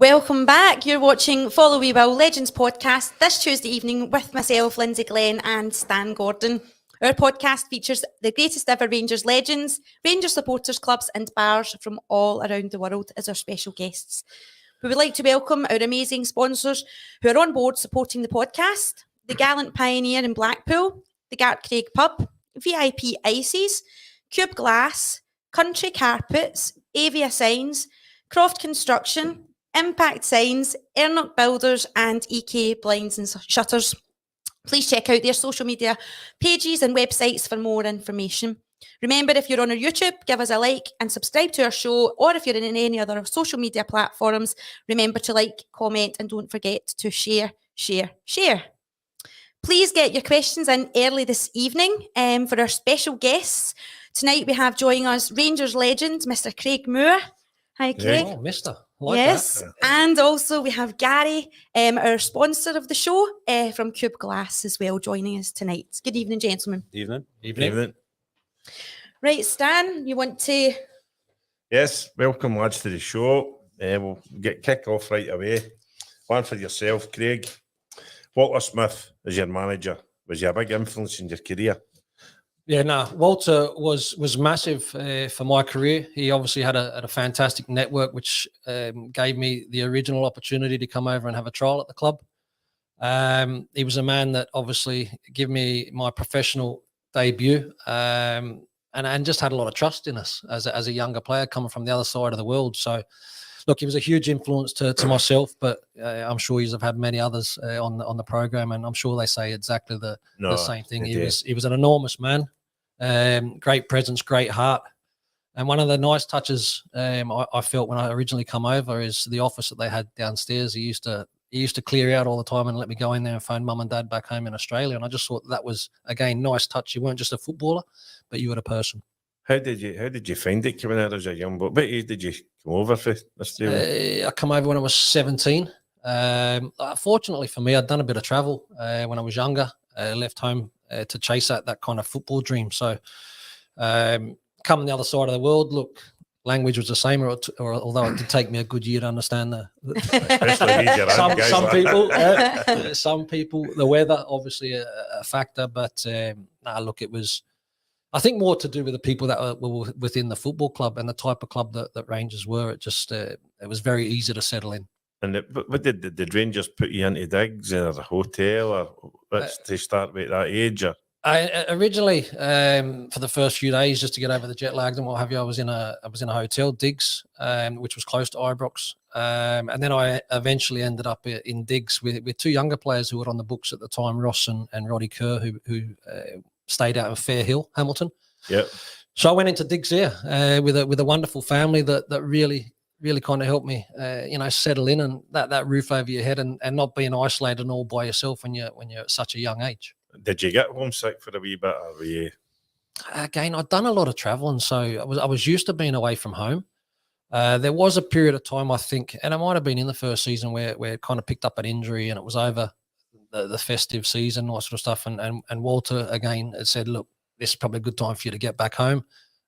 Welcome back. You're watching Follow We Will Legends podcast this Tuesday evening with myself, Lynsey Glenn and Stan Gordon. Our podcast features the greatest ever Rangers legends, Rangers supporters clubs and bars from all around the world as our special guests. We would like to welcome our amazing sponsors who are on board supporting the podcast: the Gallant Pioneer in Blackpool, the Gart Craig Pub, VIP Ices, Cube Glass, Country Carpets, Avia Signs, Croft Construction, Impact Signs, Ernock Builders and EK Blinds and Shutters. Please check out their social media pages and websites for more information. Remember, if you're on our YouTube, give us a like and subscribe to our show, or if you're in any other social media platforms, remember to like, comment and don't forget to share. Please get your questions in early this evening for our special guests. Tonight we have joining us Rangers legend, Mr. Craig Moore. Hi, Craig. Oh, Mister. Yes, that. And also we have Gary, our sponsor of the show, from Cube Glass as well, joining us tonight. Good evening, gentlemen. Evening. Right, Stan, you want to... Yes, welcome lads to the show. We'll get kicked off right away. One for yourself, Craig. Walter Smith as your manager. Was he a big influence in your career? Yeah, no. Walter was massive for my career. He obviously had a fantastic network, which gave me the original opportunity to come over and have a trial at the club. He was a man that obviously gave me my professional debut and just had a lot of trust in us as a younger player coming from the other side of the world. So, look, he was a huge influence to myself, but I'm sure you've had many others on the program, and I'm sure they say exactly the same thing. He was an enormous man. Great presence, great heart. And one of the nice touches I felt when I originally come over is the office that they had downstairs. He used to clear out all the time and let me go in there and phone mum and dad back home in Australia. And I just thought that was, again, nice touch. You weren't just a footballer, but you were a person. How did you find it coming out as a young boy? What age did you come over for Australia? I come over when I was 17. Fortunately for me, I'd done a bit of travel when I was younger. Left home to chase that kind of football dream. So coming the other side of the world, look, language was the same, or although it did take me a good year to understand some people, the weather, obviously a factor, but look, it was, I think, more to do with the people that were within the football club and the type of club that Rangers were. It just, it was very easy to settle in. And what did Rangers put you into digs or a hotel, or to start with that age? Or? I originally, for the first few days, just to get over the jet lag and what have you, I was in a hotel, Digs, which was close to Ibrox, and then I eventually ended up in Digs with two younger players who were on the books at the time, Ross and Roddy Kerr, who stayed out in Fair Hill, Hamilton. Yeah. So I went into Digs there with a wonderful family that really kind of helped me, settle in, and that roof over your head and not being isolated and all by yourself when you're at such a young age. Did you get homesick for a wee bit? Or were you... Again, I'd done a lot of traveling, so I was used to being away from home. There was a period of time, I think, and it might have been in the first season where it kind of picked up an injury and it was over the festive season, all sort of stuff. And Walter again had said, "Look, this is probably a good time for you to get back home.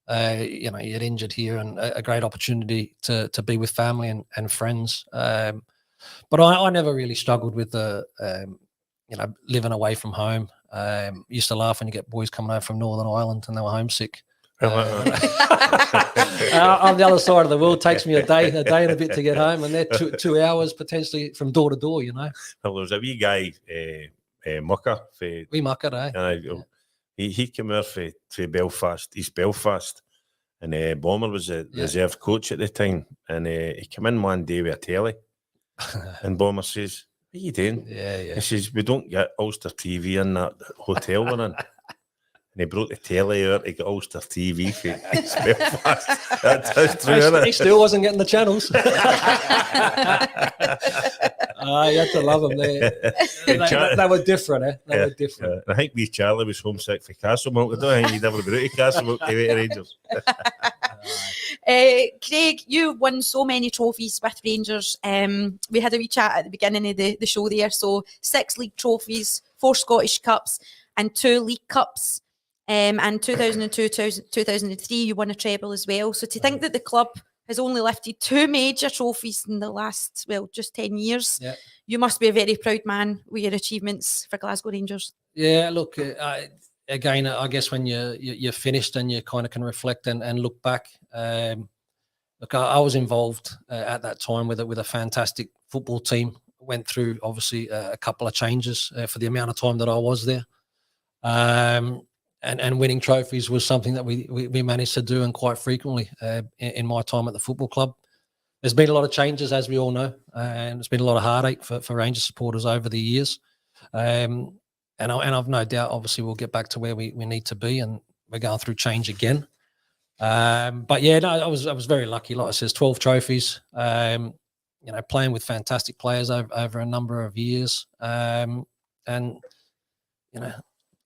You get injured here, and a great opportunity to be with family and friends." But I never really struggled with the living away from home. Used to laugh when you get boys coming over from Northern Ireland and they were homesick. On the other side of the world, takes me a day and a bit to get home, and they're 2 hours potentially from door to door. Well, there was a wee guy, Mucker. We Mucker, eh? He came over for Belfast, East Belfast, and Bomber was the reserve coach at the time, and he came in one day with a telly, and Bomber says, "What are you doing?" Yeah. He says, "We don't get Ulster TV in that hotel we're in." And he brought the telly out to get Ulster TV for East Belfast. That's true, isn't it? He still wasn't getting the channels. You had to love them. They were different, eh? They were different. I think Charlie was homesick for Castlemilk. I don't think he'd ever been out to Castlemilk to the Rangers. Craig, you won so many trophies with Rangers. We had a wee chat at the beginning of the show there. So 6 league trophies, 4 Scottish Cups and 2 League Cups. And 2002, 2003, you won a treble as well. So to think that the club has only lifted 2 major trophies in the last, just 10 years. Yeah. You must be a very proud man with your achievements for Glasgow Rangers. Yeah, look, again, I guess when you're finished and you kind of can reflect and look back. Look, I was involved at that time with a fantastic football team. Went through obviously a couple of changes for the amount of time that I was there. And winning trophies was something that we managed to do, and quite frequently in my time at the football club. There's been a lot of changes, as we all know, and there's been a lot of heartache for Rangers supporters over the years. And I've no doubt, obviously, we'll get back to where we need to be, and we're going through change again. But yeah, no, I was very lucky. Like I said, 12 trophies. Playing with fantastic players over a number of years, and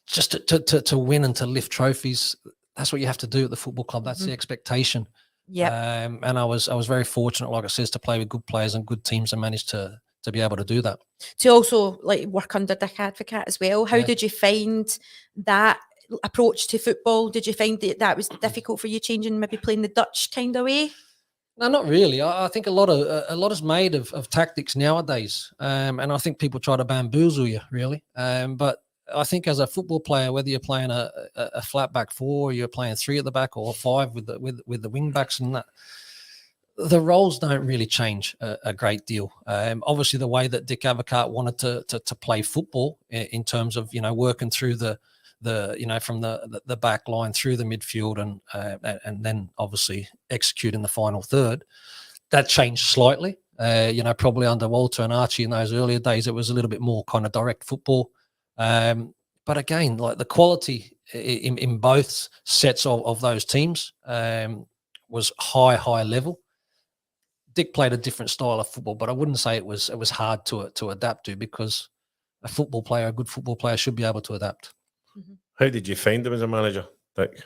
just to win and to lift trophies. That's what you have to do at the football club. That's the expectation. Yeah. And I was very fortunate, like I said, to play with good players and good teams, and managed to be able to do that. To also work under Dick Advocat as well. How Yeah. did you find that approach to football? Did you find that was difficult for you, changing, maybe playing the Dutch kind of way? No, not really. I think a lot is made of tactics nowadays, and I think people try to bamboozle you, really. But I think as a football player, whether you're playing a flat back 4, or you're playing 3 at the back, or 5 with the wing backs and that, the roles don't really change a great deal. Obviously, the way that Dick Advocat wanted to play football in terms of working through the from the back line through the midfield and then obviously executing the final third, that changed slightly. Probably under Walter and Archie in those earlier days, it was a little bit more kind of direct football. But again, like the quality in both sets of those teams was high level. Dick played a different style of football, but I wouldn't say it was hard to adapt to, because a good football player should be able to adapt. How did you find him as a manager, Dick?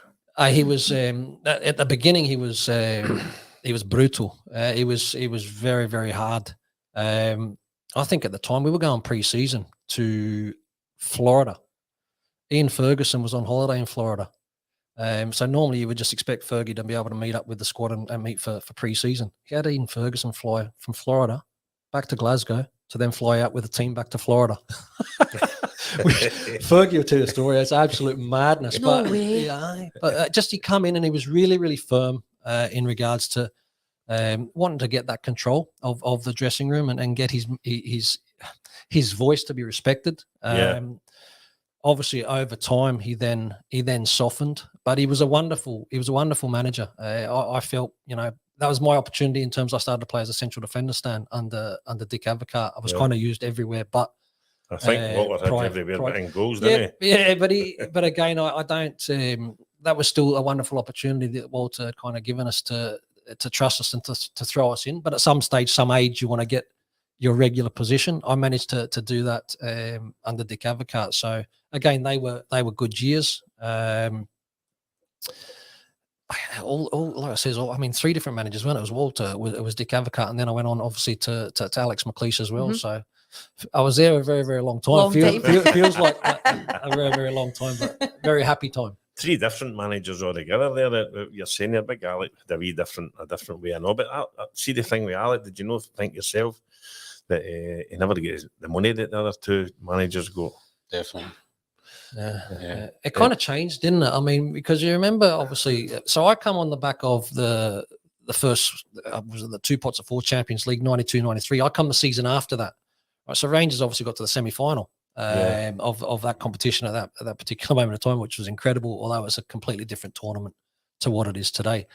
He was at the beginning. He was brutal. He was very, very hard. I think at the time we were going pre-season to Florida. Ian Ferguson was on holiday in Florida. So normally you would just expect Fergie to be able to meet up with the squad and meet for pre-season. He had Ian Ferguson fly from Florida back to Glasgow to then fly out with the team back to Florida. Fergie will tell you the story. It's absolute madness. No way. Yeah, but just he come in and he was really, really firm in regards to wanting to get that control of the dressing room and get his voice to be respected. Obviously, over time, he then softened, but he was a wonderful manager. I felt, that was my opportunity in terms I started to play as a central defender, Stan, under Dick Advocat. I was kind of used everywhere, but I think Walter had everywhere but in goals, didn't he? Yeah, but again, I don't. That was still a wonderful opportunity that Walter had kind of given us to trust us and to throw us in. But at some stage, some age, you want to get your regular position. I managed to do that under Dick Advocat. So again, they were good years. Like I said, 3 different managers. When it was Walter, it was Dick Advocat, and then I went on obviously to Alex McLeish as well. So I was there a very, very long time. Feels like a very, very long time, but very happy time. 3 different managers altogether there. That you're saying there, Big Alec, had a different way. I know, but I see the thing with Alec. Did you think yourself that he never gets the money that the other 2 managers got? Definitely. Yeah. It kind of changed, didn't it? I mean, because you remember, obviously, so I come on the back of the first, was it the 2 pots of 4 Champions League, 92-93. I come the season after that. Right, so Rangers obviously got to the semi-final of that competition at that particular moment of time, which was incredible, although it's a completely different tournament to what it is today.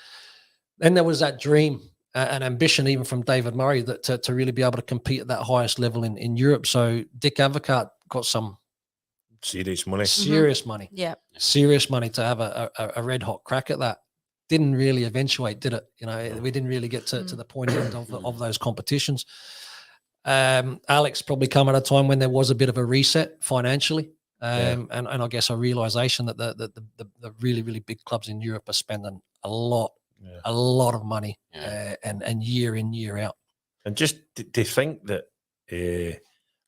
Then there was that dream and ambition even from David Murray that to really be able to compete at that highest level in Europe. So Dick Advocat got some serious money. Serious money. Yeah. Serious money to have a red hot crack at that. Didn't really eventuate, did it? We didn't really get to the point end of those competitions. Alex probably come at a time when there was a bit of a reset financially. And I guess a realization that the really, really big clubs in Europe are spending a lot of money and year in, year out. And just to think that I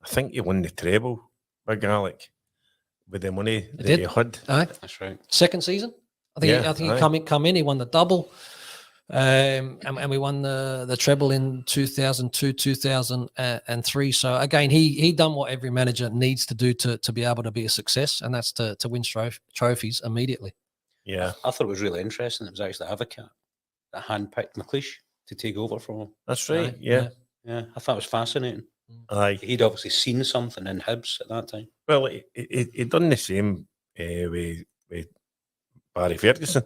think you won the treble, Big Alec, with the money that you had. Aye. That's right. Second season. I think he come in, he won the double. And we won the treble in 2002, 2003. So again, he done what every manager needs to do to be able to be a success, and that's to win trophies immediately. Yeah, I thought it was really interesting. It was actually Avocat that handpicked McLeish to take over from him. that's right. Yeah. I thought it was fascinating. Aye. He'd obviously seen something in Hibs at that time. Well, he done the same with Barry Ferguson.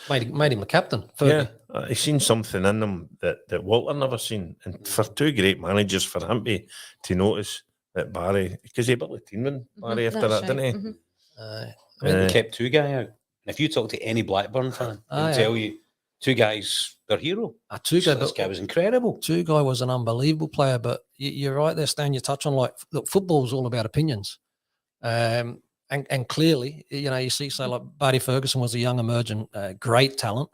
Made him a captain. Yeah, he seen something in him that Walter never seen. And for two great managers, for him to notice that Barry, because he built a team in Barry after that, didn't he? I mean, they kept two guys out. And if you talk to any Blackburn fan, they'll tell you two guys, their hero. This guy was incredible. Two guy was an unbelievable player, but you're right there, Stan. You touch on look, football is all about opinions. And clearly, you see, so like Barry Ferguson was a young emerging, great talent,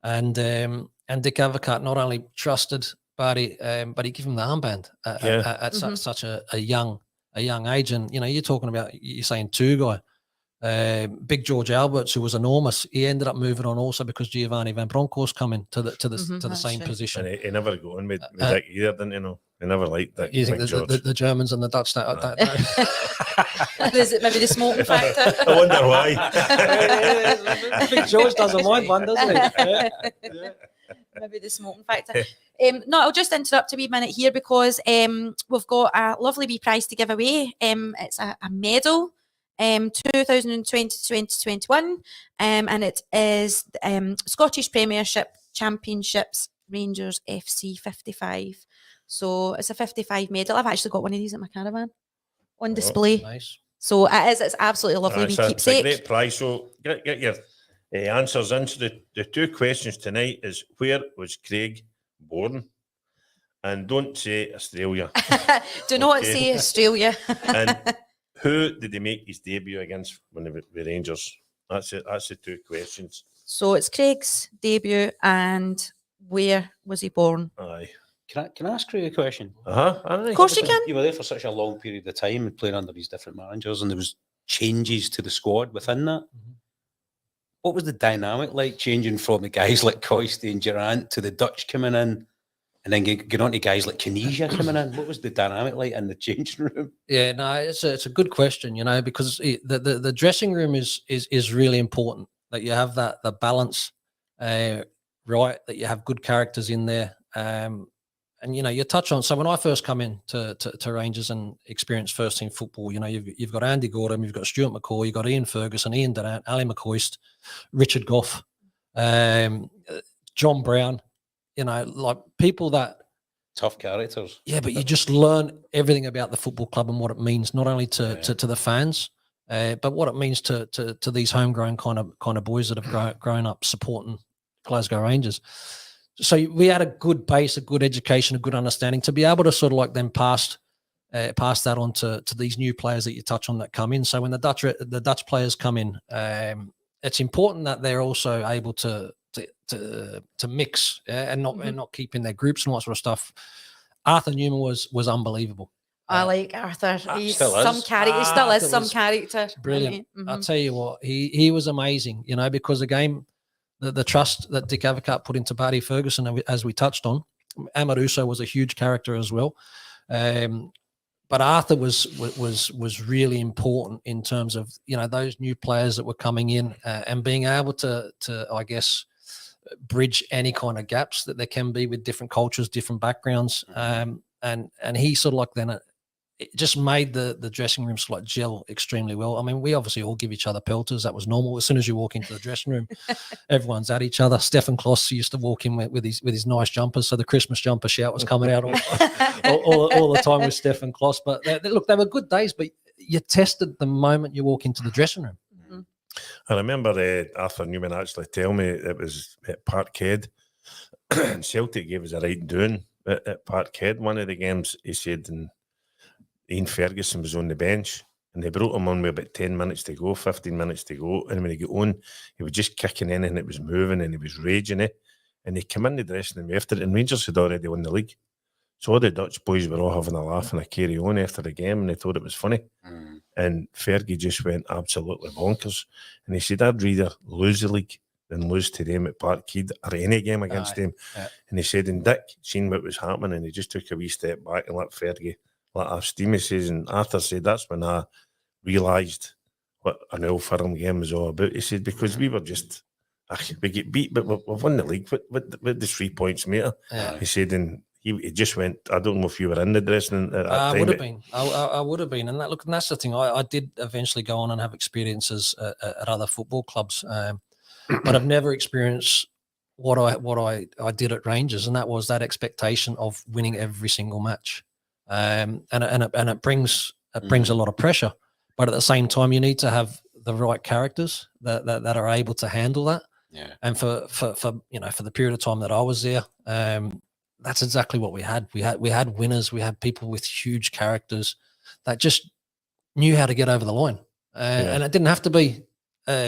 and Dick Avocat not only trusted Barry, but he gave him the armband at such a young age. And you're talking about, you're saying two guy, Big George Alberts, who was enormous. He ended up moving on also because Giovanni Van Bronckhorst coming to the same position. And he never got on with Dick either, didn't you know? He never liked that. You think the Germans and the Dutch Is it maybe the smoking factor? I wonder why. I think George doesn't mind one, doesn't he? Yeah. Maybe the smoking factor. No, I'll just interrupt a wee minute here because we've got a lovely wee prize to give away. It's a medal, 2020-2021, and it is Scottish Premiership Championships Rangers FC 55. So it's a 55 medal. I've actually got one of these at my caravan on display. Nice. So it's absolutely lovely. It's a great prize. So get your answers in. So the two questions tonight is, where was Craig born? And don't say Australia. Do not say Australia. And who did he make his debut against when they were the Rangers? That's it. That's the two questions. So it's Craig's debut and where was he born? Aye. Can I ask Craig a question? Of course you can. You were there for such a long period of time and playing under these different managers, and there was changes to the squad within that. Mm-hmm. What was the dynamic like, changing from the guys like Coisty and Durant to the Dutch coming in, and then getting on to guys like Kinesia coming in? What was the dynamic like in the changing room? Yeah, no, it's a good question, because the dressing room is really important, that you have the balance right, that you have good characters in there. And you touch on, so when I first come in to Rangers and experience first team football, you've got Andy Gordon, you've got Stuart McCall, you've got Ian Ferguson, Ian Durant, Ali McCoist, Richard Gough, John Brown, like people that tough characters. Yeah, but you just learn everything about the football club and what it means, not only to the fans, but what it means to these homegrown kind of boys that have grown up supporting Glasgow Rangers. So we had a good base, a good education, a good understanding to be able to sort of like then pass that on to these new players that you touch on that come in. So when the Dutch players come in, it's important that they're also able to mix and not keep in their groups and all that sort of stuff. Arthur Newman was unbelievable. I like Arthur. He's still some character. He still is some was character. Brilliant. Mm-hmm. I'll tell you what, he was amazing, because again, the trust that Dick Avocat put into Barry Ferguson, as we touched on, Amaruso was a huge character as well. But Arthur was really important in terms of, those new players that were coming in and being able to I guess, bridge any kind of gaps that there can be with different cultures, different backgrounds. And he sort of like then it just made the dressing room sort of like gel extremely well. I mean, we obviously all give each other pelters. That was normal. As soon as you walk into the dressing room, everyone's at each other. Stefan Kloss used to walk in with his nice jumpers. So the Christmas jumper shout was coming out all the time with Stefan Kloss. But look, they were good days, but you tested the moment you walk into the dressing room. Mm-hmm. I remember Arthur Newman actually tell me it was at Parkhead. Celtic gave us a right doing at Parkhead. One of the games, he said, and Ian Ferguson was on the bench and they brought him on with about 10 minutes to go, 15 minutes to go. And when he got on, he was just kicking in and it was moving and he was raging it. And he came in the dressing room after it, and Rangers had already won the league. So all the Dutch boys were all having a laugh and a carry on after the game, and they thought it was funny. And Fergie just went absolutely bonkers. And he said, I'd rather lose the league than lose to them at Parkhead or any game against them. Yeah. And he said, and Dick seen what was happening, and he just took a wee step back and let Fergie let off steam. He says, and Arthur said, that's when I realised what an Old Firm game was all about. He said, because we were just, we get beat, but we've won the league. What the 3 points matter? Yeah. He said, and he just went, I don't know if you were in the dressing room at that time. I would have been. I would have been. And that's the thing. I did eventually go on and have experiences at other football clubs, but I've never experienced what I did at Rangers, and that was that expectation of winning every single match, and it brings a lot of pressure. But at the same time, you need to have the right characters that are able to handle that. Yeah. And for the period of time that I was there, that's exactly what we had. We had winners. We had people with huge characters that just knew how to get over the line, and it didn't have to be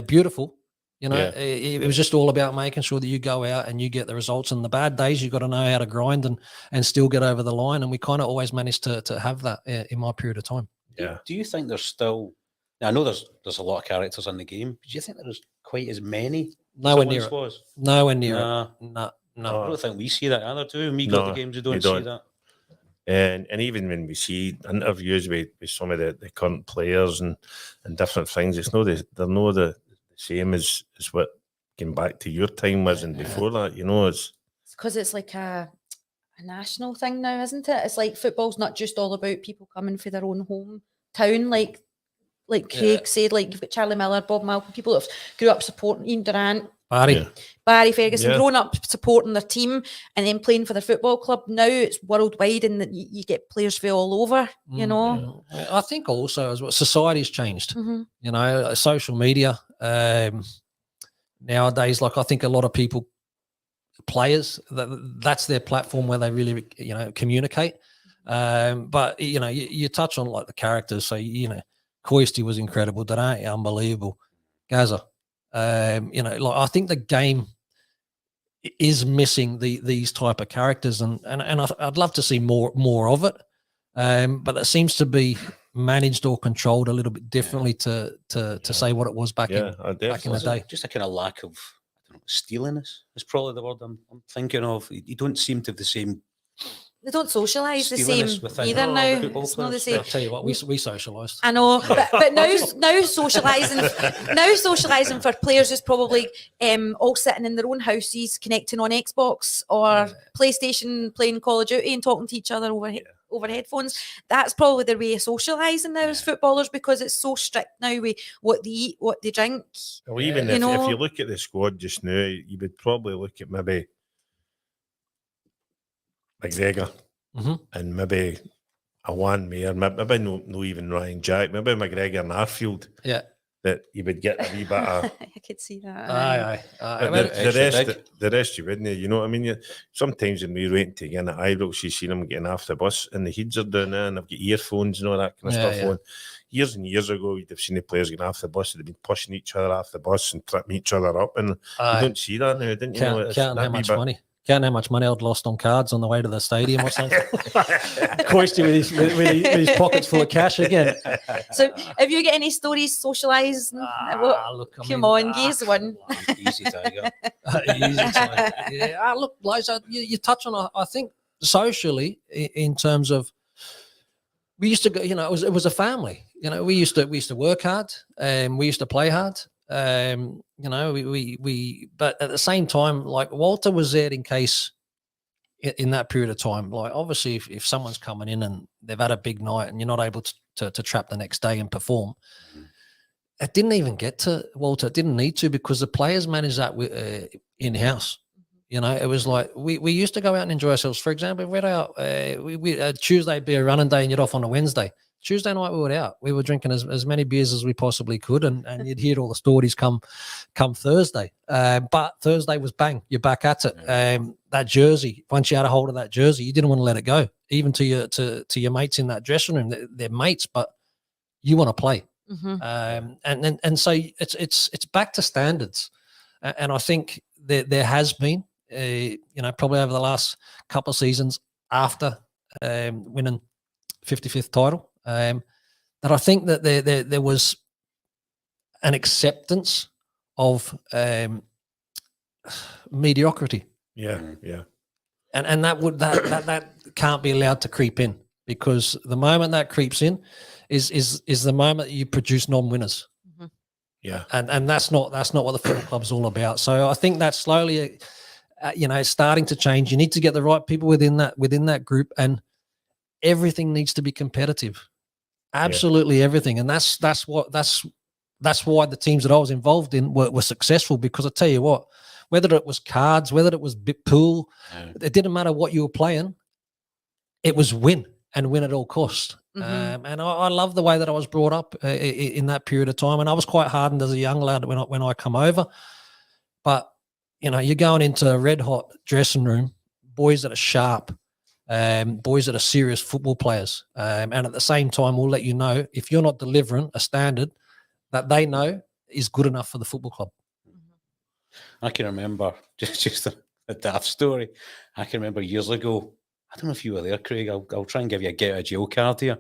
beautiful. It was just all about making sure that you go out and you get the results. And the bad days, you've got to know how to grind and still get over the line. And we kind of always managed to have that in my period of time. Yeah. Do you think there's still? Now, I know there's a lot of characters in the game. But do you think there's quite as many? Nowhere near it. Was? Nowhere near Nah. it. No. I don't think we see that either, do we? When we go to games, we don't see that. And even when we see interviews with some of the current players and different things, it's they're not the same as what came back to your time was and before that. It's because it's like a national thing now, isn't it? It's like football's not just all about people coming for their own hometown, like Craig said. Like you've got Charlie Miller, Bob Malcolm, people that grew up supporting Ian Durrant, Barry Ferguson, grown up supporting their team and then playing for their football club. Now it's worldwide, and you get players from all over. I think also as well, society's changed. Mm-hmm. Social media nowadays. Like I think a lot of people, players, that's their platform where they really communicate. But you touch on like the characters. So Coisty was incredible. Durant, unbelievable. Gaza. I think the game is missing these type of characters, and I'd love to see more of it. But it seems to be managed or controlled a little bit differently to say what it was back in the day. Just a kind of lack of steeliness is probably the word I'm thinking of. You don't seem to have the same. They don't socialise the same either now. It's not the same. I'll tell you what, we socialised. I know, but now socialising for players is probably all sitting in their own houses, connecting on Xbox or PlayStation, playing Call of Duty and talking to each other over headphones. That's probably their way of socialising now as footballers, because it's so strict now with what they eat, what they drink. Well, even if you look at the squad just now, you would probably look at maybe McGregor and maybe a Juan Mayer, maybe no even Ryan Jack, maybe McGregor and Arfield. Yeah. That you would get a wee bit of. I could see that. Aye. The rest you wouldn't. You know what I mean? Sometimes when we went to get at Ibrox, you see them getting off the bus and the heads are down there and they've got earphones and all that kind of stuff on. Years and years ago, you'd have seen the players getting off the bus. They'd been pushing each other off the bus and tripping each other up. And you don't see that now, didn't you? Counting how much money I'd lost on cards on the way to the stadium or something. Coisty with his pockets full of cash again. So, have you got any stories socialising? Come on, give us one. Easy, Tiger. Easy, Tiger. Yeah. Look, Liza, you touch on. I think socially, in terms of, we used to go. It was a family. We used to work hard, and we used to play hard. But at the same time, like Walter was there in case in that period of time, like obviously if someone's coming in and they've had a big night and you're not able to trap the next day and perform, it didn't even get to Walter. It didn't need to, because the players managed that in-house. It was like we used to go out and enjoy ourselves. For example, if we're out, Tuesday would be a running day and you're off on a Wednesday. Tuesday night we were out. We were drinking as many beers as we possibly could, and you'd hear all the stories come Thursday. But Thursday was bang, you're back at it. That jersey, once you had a hold of that jersey, you didn't want to let it go, even to your mates in that dressing room. They're mates, but you want to play. And so it's back to standards, and I think there has been, probably over the last couple of seasons after winning 55th title. That I think that there was an acceptance of mediocrity. Yeah, yeah. And that can't be allowed to creep in, because the moment that creeps in is the moment you produce non-winners. Yeah. And that's not what the football club's all about. So I think that's slowly, it's starting to change. You need to get the right people within that group, and everything needs to be competitive. Absolutely everything. And that's why the teams that I was involved in were successful, because I tell you what, whether it was cards, whether it was pool, it didn't matter what you were playing. It was win at all costs. And I love the way that I was brought up in that period of time. And I was quite hardened as a young lad when I come over. But, you're going into a red hot dressing room, boys that are sharp, boys that are serious football players. And at the same time, we'll let you know if you're not delivering a standard that they know is good enough for the football club. I can remember just a daft story. I can remember years ago. I don't know if you were there, Craig. I'll try and give you a get out of jail card here.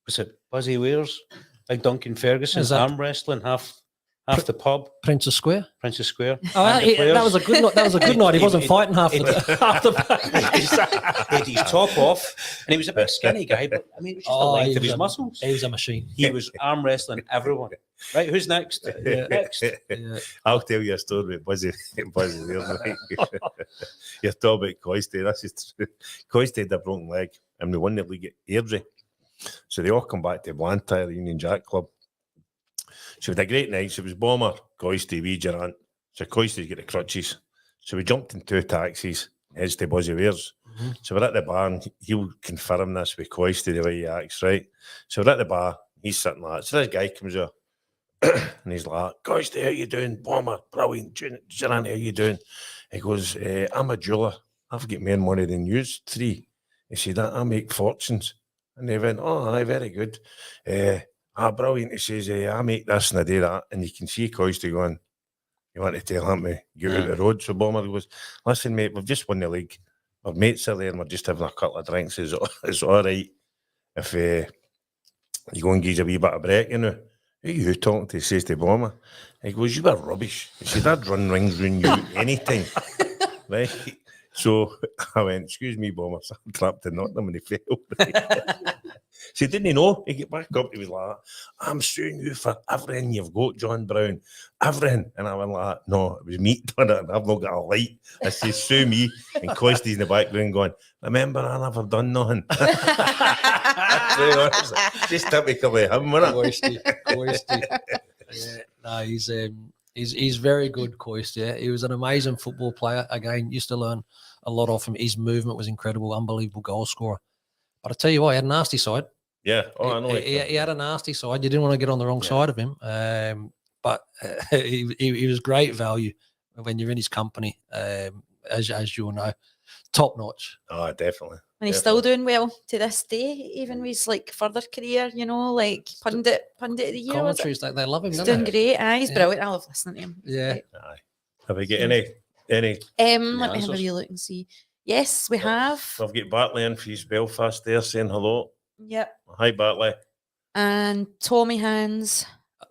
Was it Buzzy Wares, Big Duncan Ferguson, arm wrestling, half the pub, Princess Square. Oh, that was a good night. That was a good night. He wasn't fighting half the. He had his top off, and he was a bit skinny guy, but I mean, it was just the length of his muscles. He was a machine. He was arm wrestling everyone. Right, who's next? Next. I'll tell you a story about Buzzy there. You're talking about Coisty. This is true. Coisty had a broken leg, and we won the league at Airdrie. So they all come back to Blantyre Union Jack Club. So we had a great night. So it was Bomber, Coisty, wee Durant. So Coisty's got the crutches. So we jumped in 2 taxis, heads to Buzzy Wares. So we're at the bar, and he'll confirm this with Coisty, the way he acts, right? So we're at the bar, he's sitting like that. So this guy comes out, and he's like, Coisty, how you doing? Bomber, brilliant. Durant, how you doing? He goes, I'm a jeweler. I've got more money than you, 3. He said, I make fortunes. And they went, oh, aye, very good. Brilliant. He says, I make this and I do that. And you can see Coisty going, you want to tell him to get out the road? So Bomber goes, listen, mate, we've just won the league. Our mates are there and we're just having a couple of drinks. It's all right if you go and give a wee bit of break, Who are you talking to? He says to Bomber. He goes, you were rubbish. He said, I'd run rings around you anytime. Right? So I went, excuse me, Bomber. So I trapped in Nottingham and he failed. So he didn't know. He got back up. He was like, I'm suing you for everything you've got, John Brown. Everything. And I went like, no, it was me done it. And I've not got a light. I said, sue me. And Coisty's in the background going, remember, I never done nothing. Just typically him, wasn't it? Coisty. Yeah, no, he's very good, Coisty. Yeah. He was an amazing football player. Again, used to learn a lot off him. His movement was incredible, unbelievable goal scorer. But I tell you what, he had a nasty side. Yeah, I know. He had a nasty side. You didn't want to get on the wrong side of him. But he was great value when you're in his company, as you will know. Top notch. Oh, definitely. And he's still doing well to this day, even with his further career, like pundit of the year. Commentaries, they love him. He's doing great. He's brilliant. I love listening to him. Yeah. Aye. Have we got any? Let me have a wee look and see. Yes, we have. I've got Bartley in for his Belfast there saying hello. Yep. Hi, Bartley. And Tommy Hands.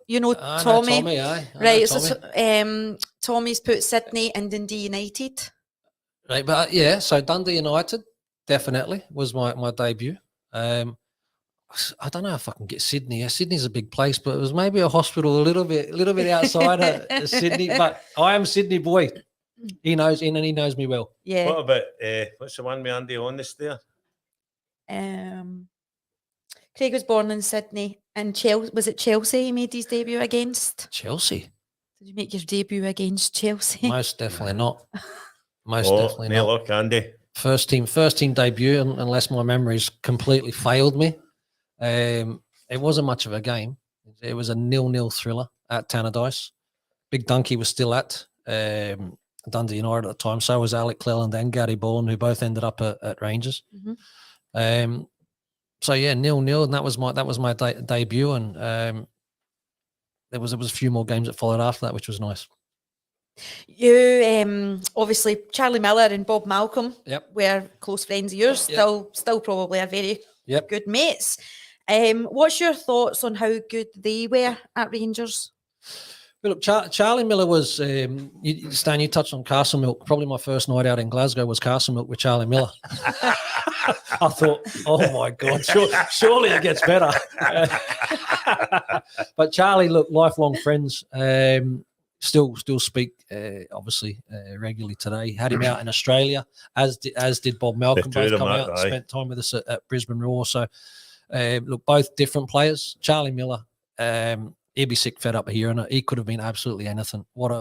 Tommy. Tommy, aye. Right. Tommy. So Tommy's put Sydney and Dundee United. Right, but so Dundee United definitely was my debut. I don't know if I can get Sydney. Yeah, Sydney's a big place, but it was maybe a hospital a little bit outside of Sydney. But I am Sydney boy. He knows and he knows me well. Yeah. What about what's the one with Andy Honest there? Craig was born in Sydney, and Chelsea. Was it Chelsea he made his debut against? Chelsea. Did you make your debut against Chelsea? Most definitely not. Definitely not. Look, Andy. First team debut, unless my memories completely failed me. It wasn't much of a game. It was a 0-0 thriller at Tannadice. Big Donkey was still at Dundee United at the time. So was Alec Cleland and Gary Bourne, who both ended up at Rangers. Mm-hmm. 0-0, and that was my debut, and there was a few more games that followed after that, which was nice. You obviously Charlie Miller and Bob Malcolm were close friends of yours. Still probably are very good mates. What's your thoughts on how good they were at Rangers? But look, Charlie Miller was, Stan, you touched on Castle Milk. Probably my first night out in Glasgow was Castle Milk with Charlie Miller. I thought, oh my God, surely it gets better. But Charlie, look, lifelong friends. Still speak, obviously, regularly today. Had him out in Australia, as did Bob Malcolm. Both come out and spent time with us at Brisbane Roar. So, look, both different players. Charlie Miller, he'd be sick fed up of hearing it. He could have been absolutely anything. What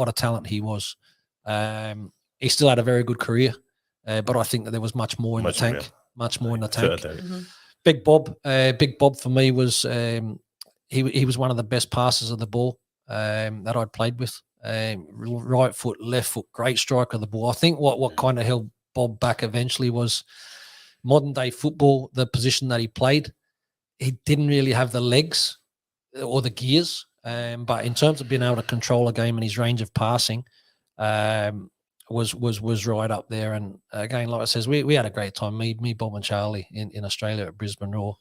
a talent he was. He still had a very good career, but I think that there was much more in the tank. Much more in the tank. Mm-hmm. Big Bob for me was he was one of the best passers of the ball that I'd played with. Right foot, left foot, great striker of the ball. I think what kind of held Bob back eventually was modern day football, the position that he played. He didn't really have the legs or the gears, but in terms of being able to control a game and his range of passing, was right up there. And again, like I says, we had a great time. Me, Bob, and Charlie in Australia at Brisbane Roar.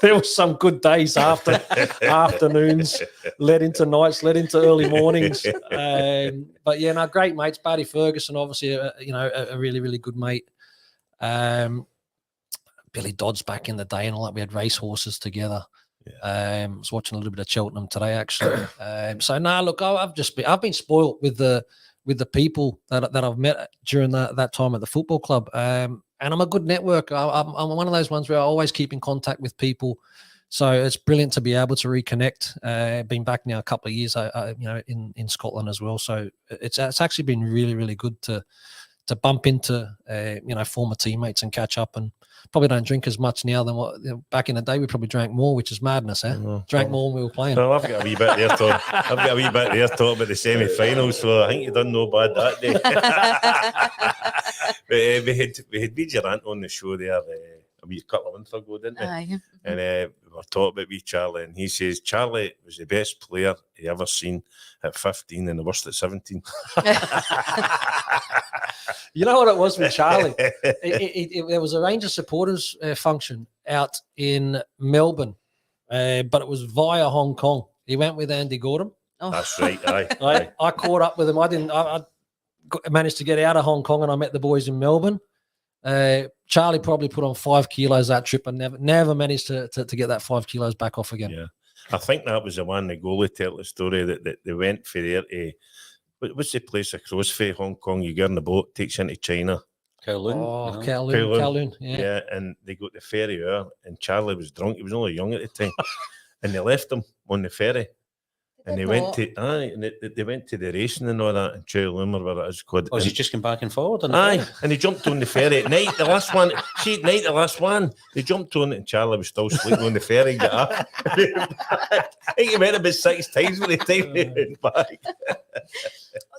There was some good days after afternoons, led into nights, led into early mornings. But yeah, no, great mates. Barry Ferguson, obviously, a really, really good mate. Billy Dodds back in the day and all that. We had race horses together. Yeah. I was watching a little bit of Cheltenham today, actually. So no, look, I've been spoiled with the people that I've met during that time at the football club. And I'm a good networker. I'm one of those ones where I always keep in contact with people. So it's brilliant to be able to reconnect. Been back now a couple of years, in Scotland as well. So it's actually been really, really good to bump into former teammates and catch up. And probably don't drink as much now than what back in the day. We probably drank more, which is madness, eh? Drank more when we were playing. Well, I've got a wee bit there talk. Talk about the semi-finals, so I think you done no bad that day. But we had B. Durant on the show there a wee couple of months ago, didn't we? Aye. And we were talking about wee Charlie, and he says Charlie was the best player he ever seen at 15 and the worst at 17. You know what it was with Charlie? There was a Rangers supporters function out in Melbourne, but it was via Hong Kong. He went with Andy Gordon. Oh. That's right. Aye. I caught up with him. I managed to get out of Hong Kong, and I met the boys in Melbourne. Charlie probably put on 5 kilos that trip and never managed to get that 5 kilos back off again. Yeah, I think that was the one, the goalie tell the story that they went for there to, what's the place across from Hong Kong? You get on the boat, takes you into China. Kowloon. Oh, Kowloon. Yeah, and they got the ferry out, and Charlie was drunk. He was only young at the time. And they left him on the ferry. And they went to the racing and all that, and Kowloon or whatever it is called. Oh, is he just going back and forward? Aye, and he jumped on the ferry at night. The last one, they jumped on it, and Charlie was still sleeping on the ferry. Got up. I think he went about 6 times by the time he went back.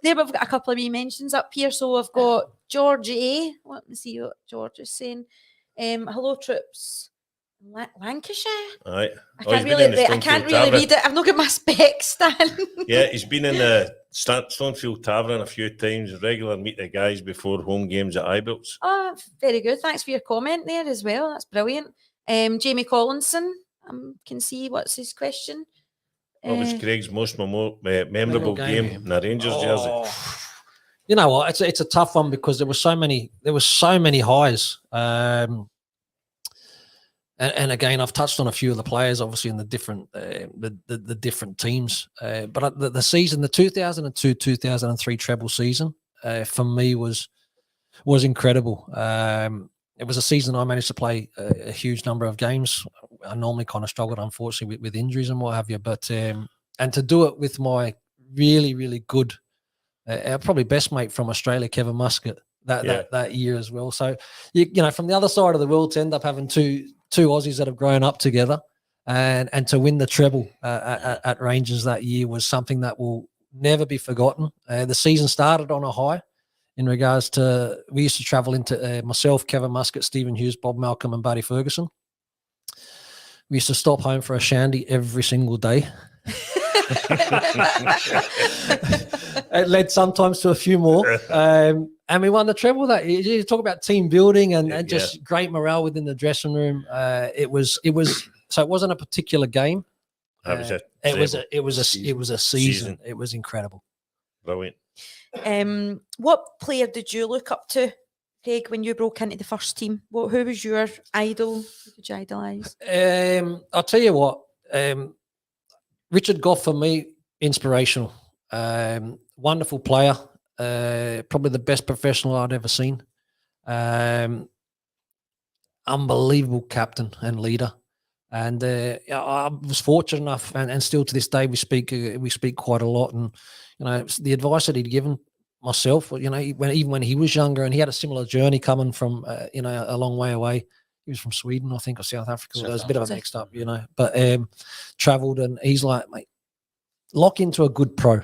There we've got a couple of wee mentions up here. So I've got George A. Let me see what George is saying. Hello, troops. Lancashire. Aye. I can't really read it. I've not got my specs, Stan. Yeah, he's been in the Stonefield Tavern a few times. Regular meet the guys before home games at Ibrox. Oh, very good. Thanks for your comment there as well. That's brilliant. Jamie Collinson. Can see what's his question. What was Craig's most memorable game in the Rangers jersey? You know what? It's a tough one because there were so many highs. And again, I've touched on a few of the players, obviously in the different the different teams. But the season, the 2002-2003 treble season, for me was incredible. It was a season I managed to play a huge number of games. I normally kind of struggled, unfortunately, with injuries and what have you. But and to do it with my really, really good, probably best mate from Australia, Kevin Muscat, that year as well. So you know, from the other side of the world, to end up having two Aussies that have grown up together, and to win the treble at Rangers that year was something that will never be forgotten. The season started on a high in regards to, we used to travel into myself, Kevin Muscat, Stephen Hughes, Bob Malcolm and Barry Ferguson. We used to stop home for a shandy every single day. It led sometimes to a few more. And we won the treble that year. You talk about team building and just great morale within the dressing room. It was so it wasn't a particular game, That was it. It was Treble. a season. It was incredible. Brilliant. What player did you look up to, Craig, when you broke into the first team? Who was your idol? Who did you idolise? I'll tell you what. Richard Goff, for me, inspirational. Wonderful player. Probably the best professional I'd ever seen. Unbelievable captain and leader. And I was fortunate enough, and still to this day we speak quite a lot. And the advice that he'd given myself, even when he was younger, and he had a similar journey coming from a long way away. He was from Sweden, I think, or South Africa. There was a bit of a mixed up, but travelled, and he's like, mate, lock into a good pro,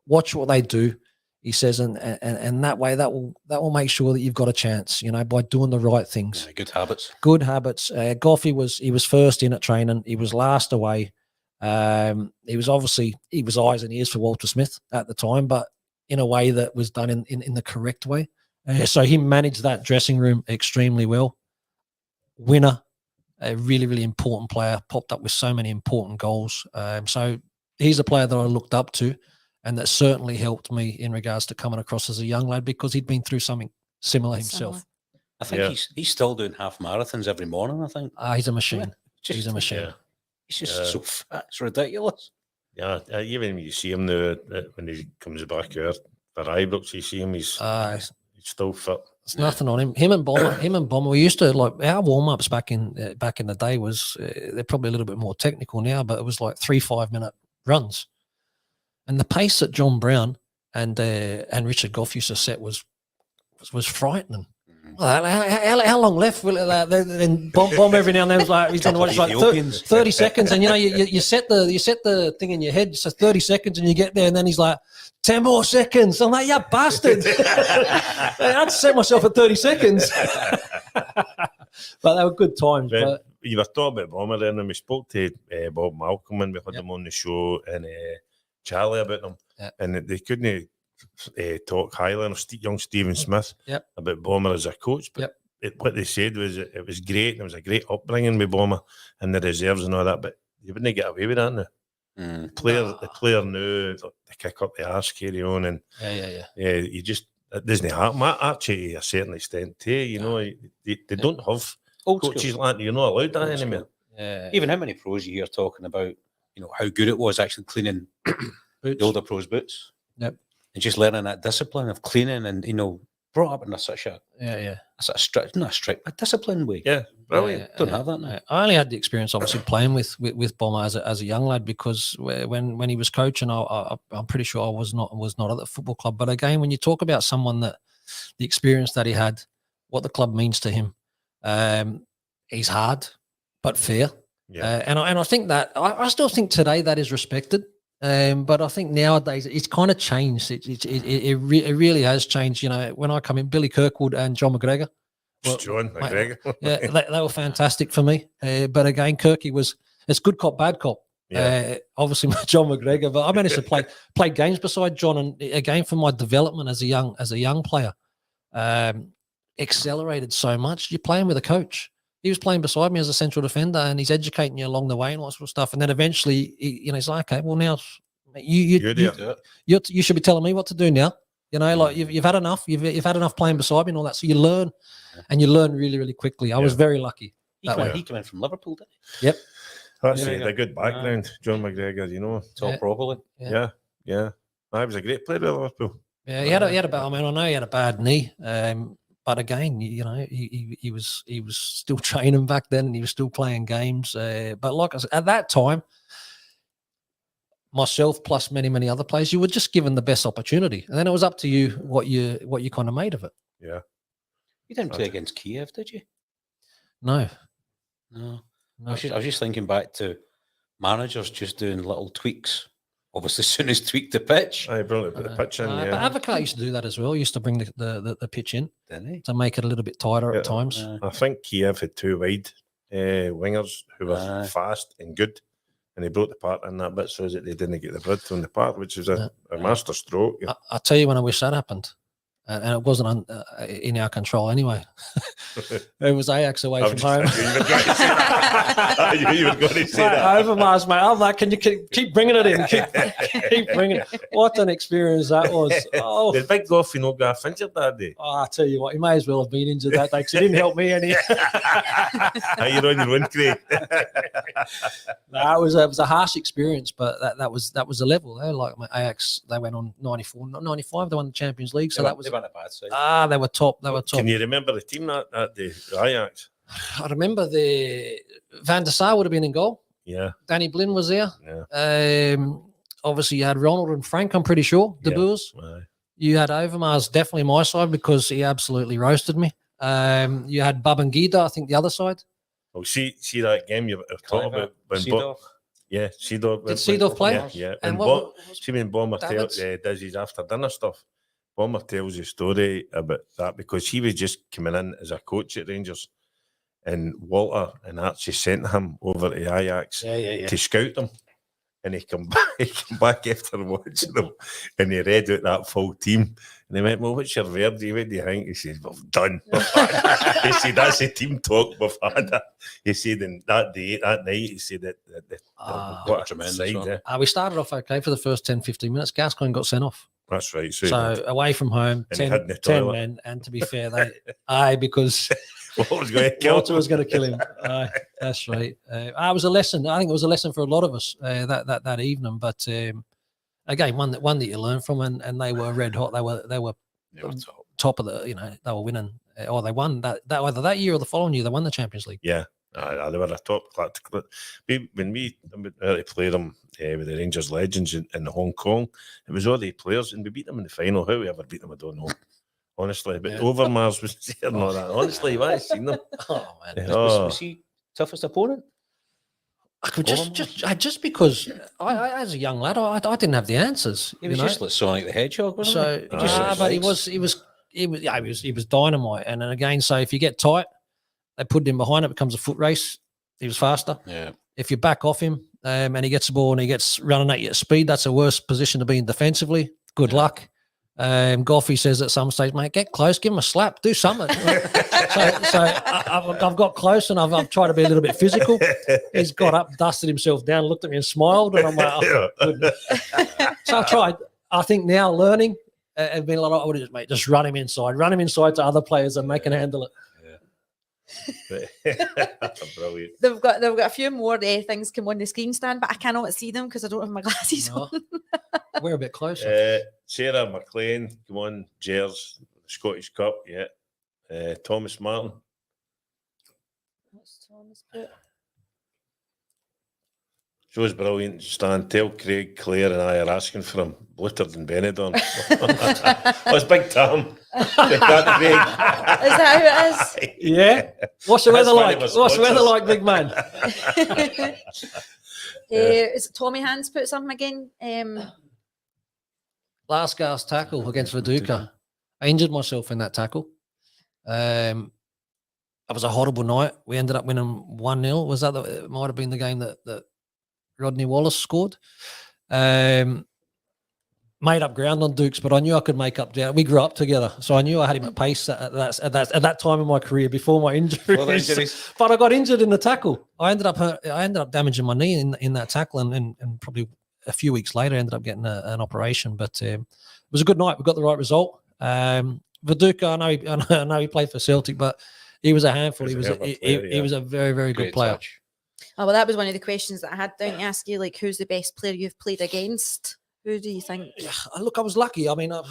watch what they do. He says, and that way that will make sure that you've got a chance, by doing the right things. Yeah, good habits. Good habits. Goff, he was first in at training. He was last away. He was eyes and ears for Walter Smith at the time, but in a way that was done in the correct way. So he managed that dressing room extremely well. Winner, a really, really important player, popped up with so many important goals. So he's a player that I looked up to, and that certainly helped me in regards to coming across as a young lad, because he'd been through something similar himself. I think he's still doing half marathons every morning, I think. He's a machine. He's a machine. Yeah. He's just so fat. It's ridiculous. Yeah, even when you see him now, when he comes back here for Ibrox, you see him, he's still fit. There's nothing on him. Him and Bomber. We used to, like, our warm ups back in the day was they're probably a little bit more technical now, but it was like 3 5-minute runs, and the pace that John Brown and Richard Goff used to set was frightening. Well, how long left? Then bomb every now and then was like he's done what, it's like 30 seconds, and you set the thing in your head. It's 30 seconds, and you get there, and then he's like 10 more seconds. I'm like, yeah, bastard! I'd set myself at 30 seconds, but they were good times. But you were talking about Bomber then, and we spoke to Bob Malcolm when we had him on the show, and Charlie about them, and they couldn't talk highly of young Stephen Smith about Bomber as a coach, but what they said was it was great, and it was a great upbringing with Bomber and the reserves and all that, but you wouldn't get away with that now. The player knew to kick up the arse, carry on, and you just, it doesn't happen. Actually, to a certain extent, too, they don't have old coaches school. Like that. You're not allowed that anymore. Even how many pros you hear talking about, how good it was actually cleaning the older pros' boots. Yep. And just learning that discipline of cleaning, and brought up in such a strict, not a strict, but disciplined way. Yeah, brilliant. Don't have that now. I only had the experience, obviously, playing with Bomber as a young lad, because when he was coaching, I'm pretty sure I was not at the football club. But again, when you talk about someone that the experience that he had, what the club means to him, he's hard but fair. Yeah. And I think that I still think today that is respected. But I think nowadays it's kind of changed. It really has changed. When I come in, Billy Kirkwood and John McGregor. John McGregor. They were fantastic for me. But again, Kirky it's good cop, bad cop. Obviously, John McGregor. But I managed to play games beside John, and again, for my development as a young player, accelerated so much. You're playing with a coach. He was playing beside me as a central defender, and he's educating you along the way and all that sort of stuff. And then eventually, he's like, "Okay, well now you should be telling me what to do now. Like you've had enough. You've had enough playing beside me and all that. So you learn, and you learn really, really quickly. I was very lucky. He came in from Liverpool, didn't he? Yep. That's a good background, John McGregor. Talk properly. Yeah. I was a great player with Liverpool. Yeah, he had a bad. I mean, I know he had a bad knee. But again, he was still training back then, and he was still playing games. But like I said, at that time, myself plus many, many other players, you were just given the best opportunity, and then it was up to you what you kind of made of it. Yeah. You didn't play against Kiev, did you? No. I was just thinking back to managers just doing little tweaks. Obviously, as soon as tweaked the pitch. I brought the pitch in, But Advocaat used to do that as well. He used to bring the pitch in, didn't he? To make it a little bit tighter at times. I think Kiev had 2 wide wingers who were fast and good, and he broke the part in that bit so that they didn't get the breadth on the part, which is a master stroke. I'll tell you when I wish that happened. and it wasn't in our control anyway. It was Ajax away from home. You were going to say that. Overmars, mate. I'm like, can you keep bringing it in? Keep bringing it. What an experience that was. Oh, The big Goffy no got injured that day. oh, I tell you what, he may as well have been injured that day because he didn't help me any. You're on your own, Craig. No, it was a harsh experience, but that was the level. They like my Ajax. They went on 94, 95. They won the Champions League, so that was. They weren't a bad side. They were top. They were top. Can you remember the team that day, the Ajax? I remember the Van der Sar would have been in goal. Yeah. Danny Blin was there. Yeah. Obviously, you had Ronald and Frank, I'm pretty sure, De Yeah. Boers. Aye. You had Overmars, definitely my side because he absolutely roasted me. You had Babangida, I think, the other side. Oh, see that game you were talking about when Seedorf. yeah, Seedorf. Did Seedorf play? Yeah. And And see when Bomber Davids? does his after dinner stuff. Bomber tells a story about that because he was just coming in as a coach at Rangers, and Walter and Archie sent him over to Ajax to scout them. And he come back after watching them, and he read out that full team. And he went, "Well, what's your verdict? What do you think?" He says, "We've done." He said, "That's the team talk we've had." He said, "And that night, he said that what a tremendous side, one. yeah. We started off okay for the first 10, 15 minutes. Gascoigne got sent off. That's right." So away from home, And he 10, had the 10 toilet. men. And to be fair, because What was going to kill Walter was going to kill him. That's right. It was a lesson. I think it was a lesson for a lot of us that evening. But again, one that you learn from, and they were red hot. They were top of the. They were winning, or they won that either that year or the following year. They won the Champions League. Yeah, they were a top class. When we played them with the Rangers Legends in Hong Kong, it was all the players, and we beat them in the final. How we ever beat them, I don't know. Honestly, but Overmars was there and all that. Honestly, I seen them. Oh man, Was he toughest opponent? I could just because I as a young lad, I didn't have the answers. He was just like Sonic the Hedgehog, wasn't he? But he was dynamite. And then again, so if you get tight, they put him behind. It becomes a foot race. He was faster. Yeah. If you back off him and he gets the ball and he gets running at you at speed, that's a worse position to be in defensively. Good luck. Goffey says at some stage, mate, get close, give him a slap, do something. so I've got close and I've tried to be a little bit physical. He's got up, dusted himself down, looked at me and smiled, and I'm like, oh, goodness. So I tried. I think now learning and being a lot of, mate, just run him inside to other players and make him handle it. Brilliant. They've got a few more things come on the screen, Stan, but I cannot see them because I don't have my glasses No. on. We're a bit closer. Sarah McLean, come on, Gers, Scottish Cup, yeah. Thomas Martin. What's Thomas put? Show's brilliant. Stan, tell Craig, Claire, and I are asking for him. Blittered and Benidorm. Oh, it's Big Tom. Craig. Is that who it is? Yeah. What's the That's weather one like? of us What's the weather sponsors. like, big man? Is it Tommy Hands put something again? Last gasp tackle against Viduka. I injured myself in that tackle. It was a horrible night. We ended up winning 1-0. Was that it might have been the game that Rodney Wallace scored. Made up ground on Dukes, but I knew I could make up ground. We grew up together, so I knew I had him at pace at that time in my career before my injuries. But I got injured in the tackle. I ended up damaging my knee in that tackle, and probably a few weeks later, I ended up getting an operation. But it was a good night. We got the right result. Viduka, I know he played for Celtic, but he was a handful. He was a very, very good player. Touch. Oh, well, that was one of the questions that I had down to ask you. Like, who's the best player you've played against? Who do you think? Look, I was lucky. I mean, I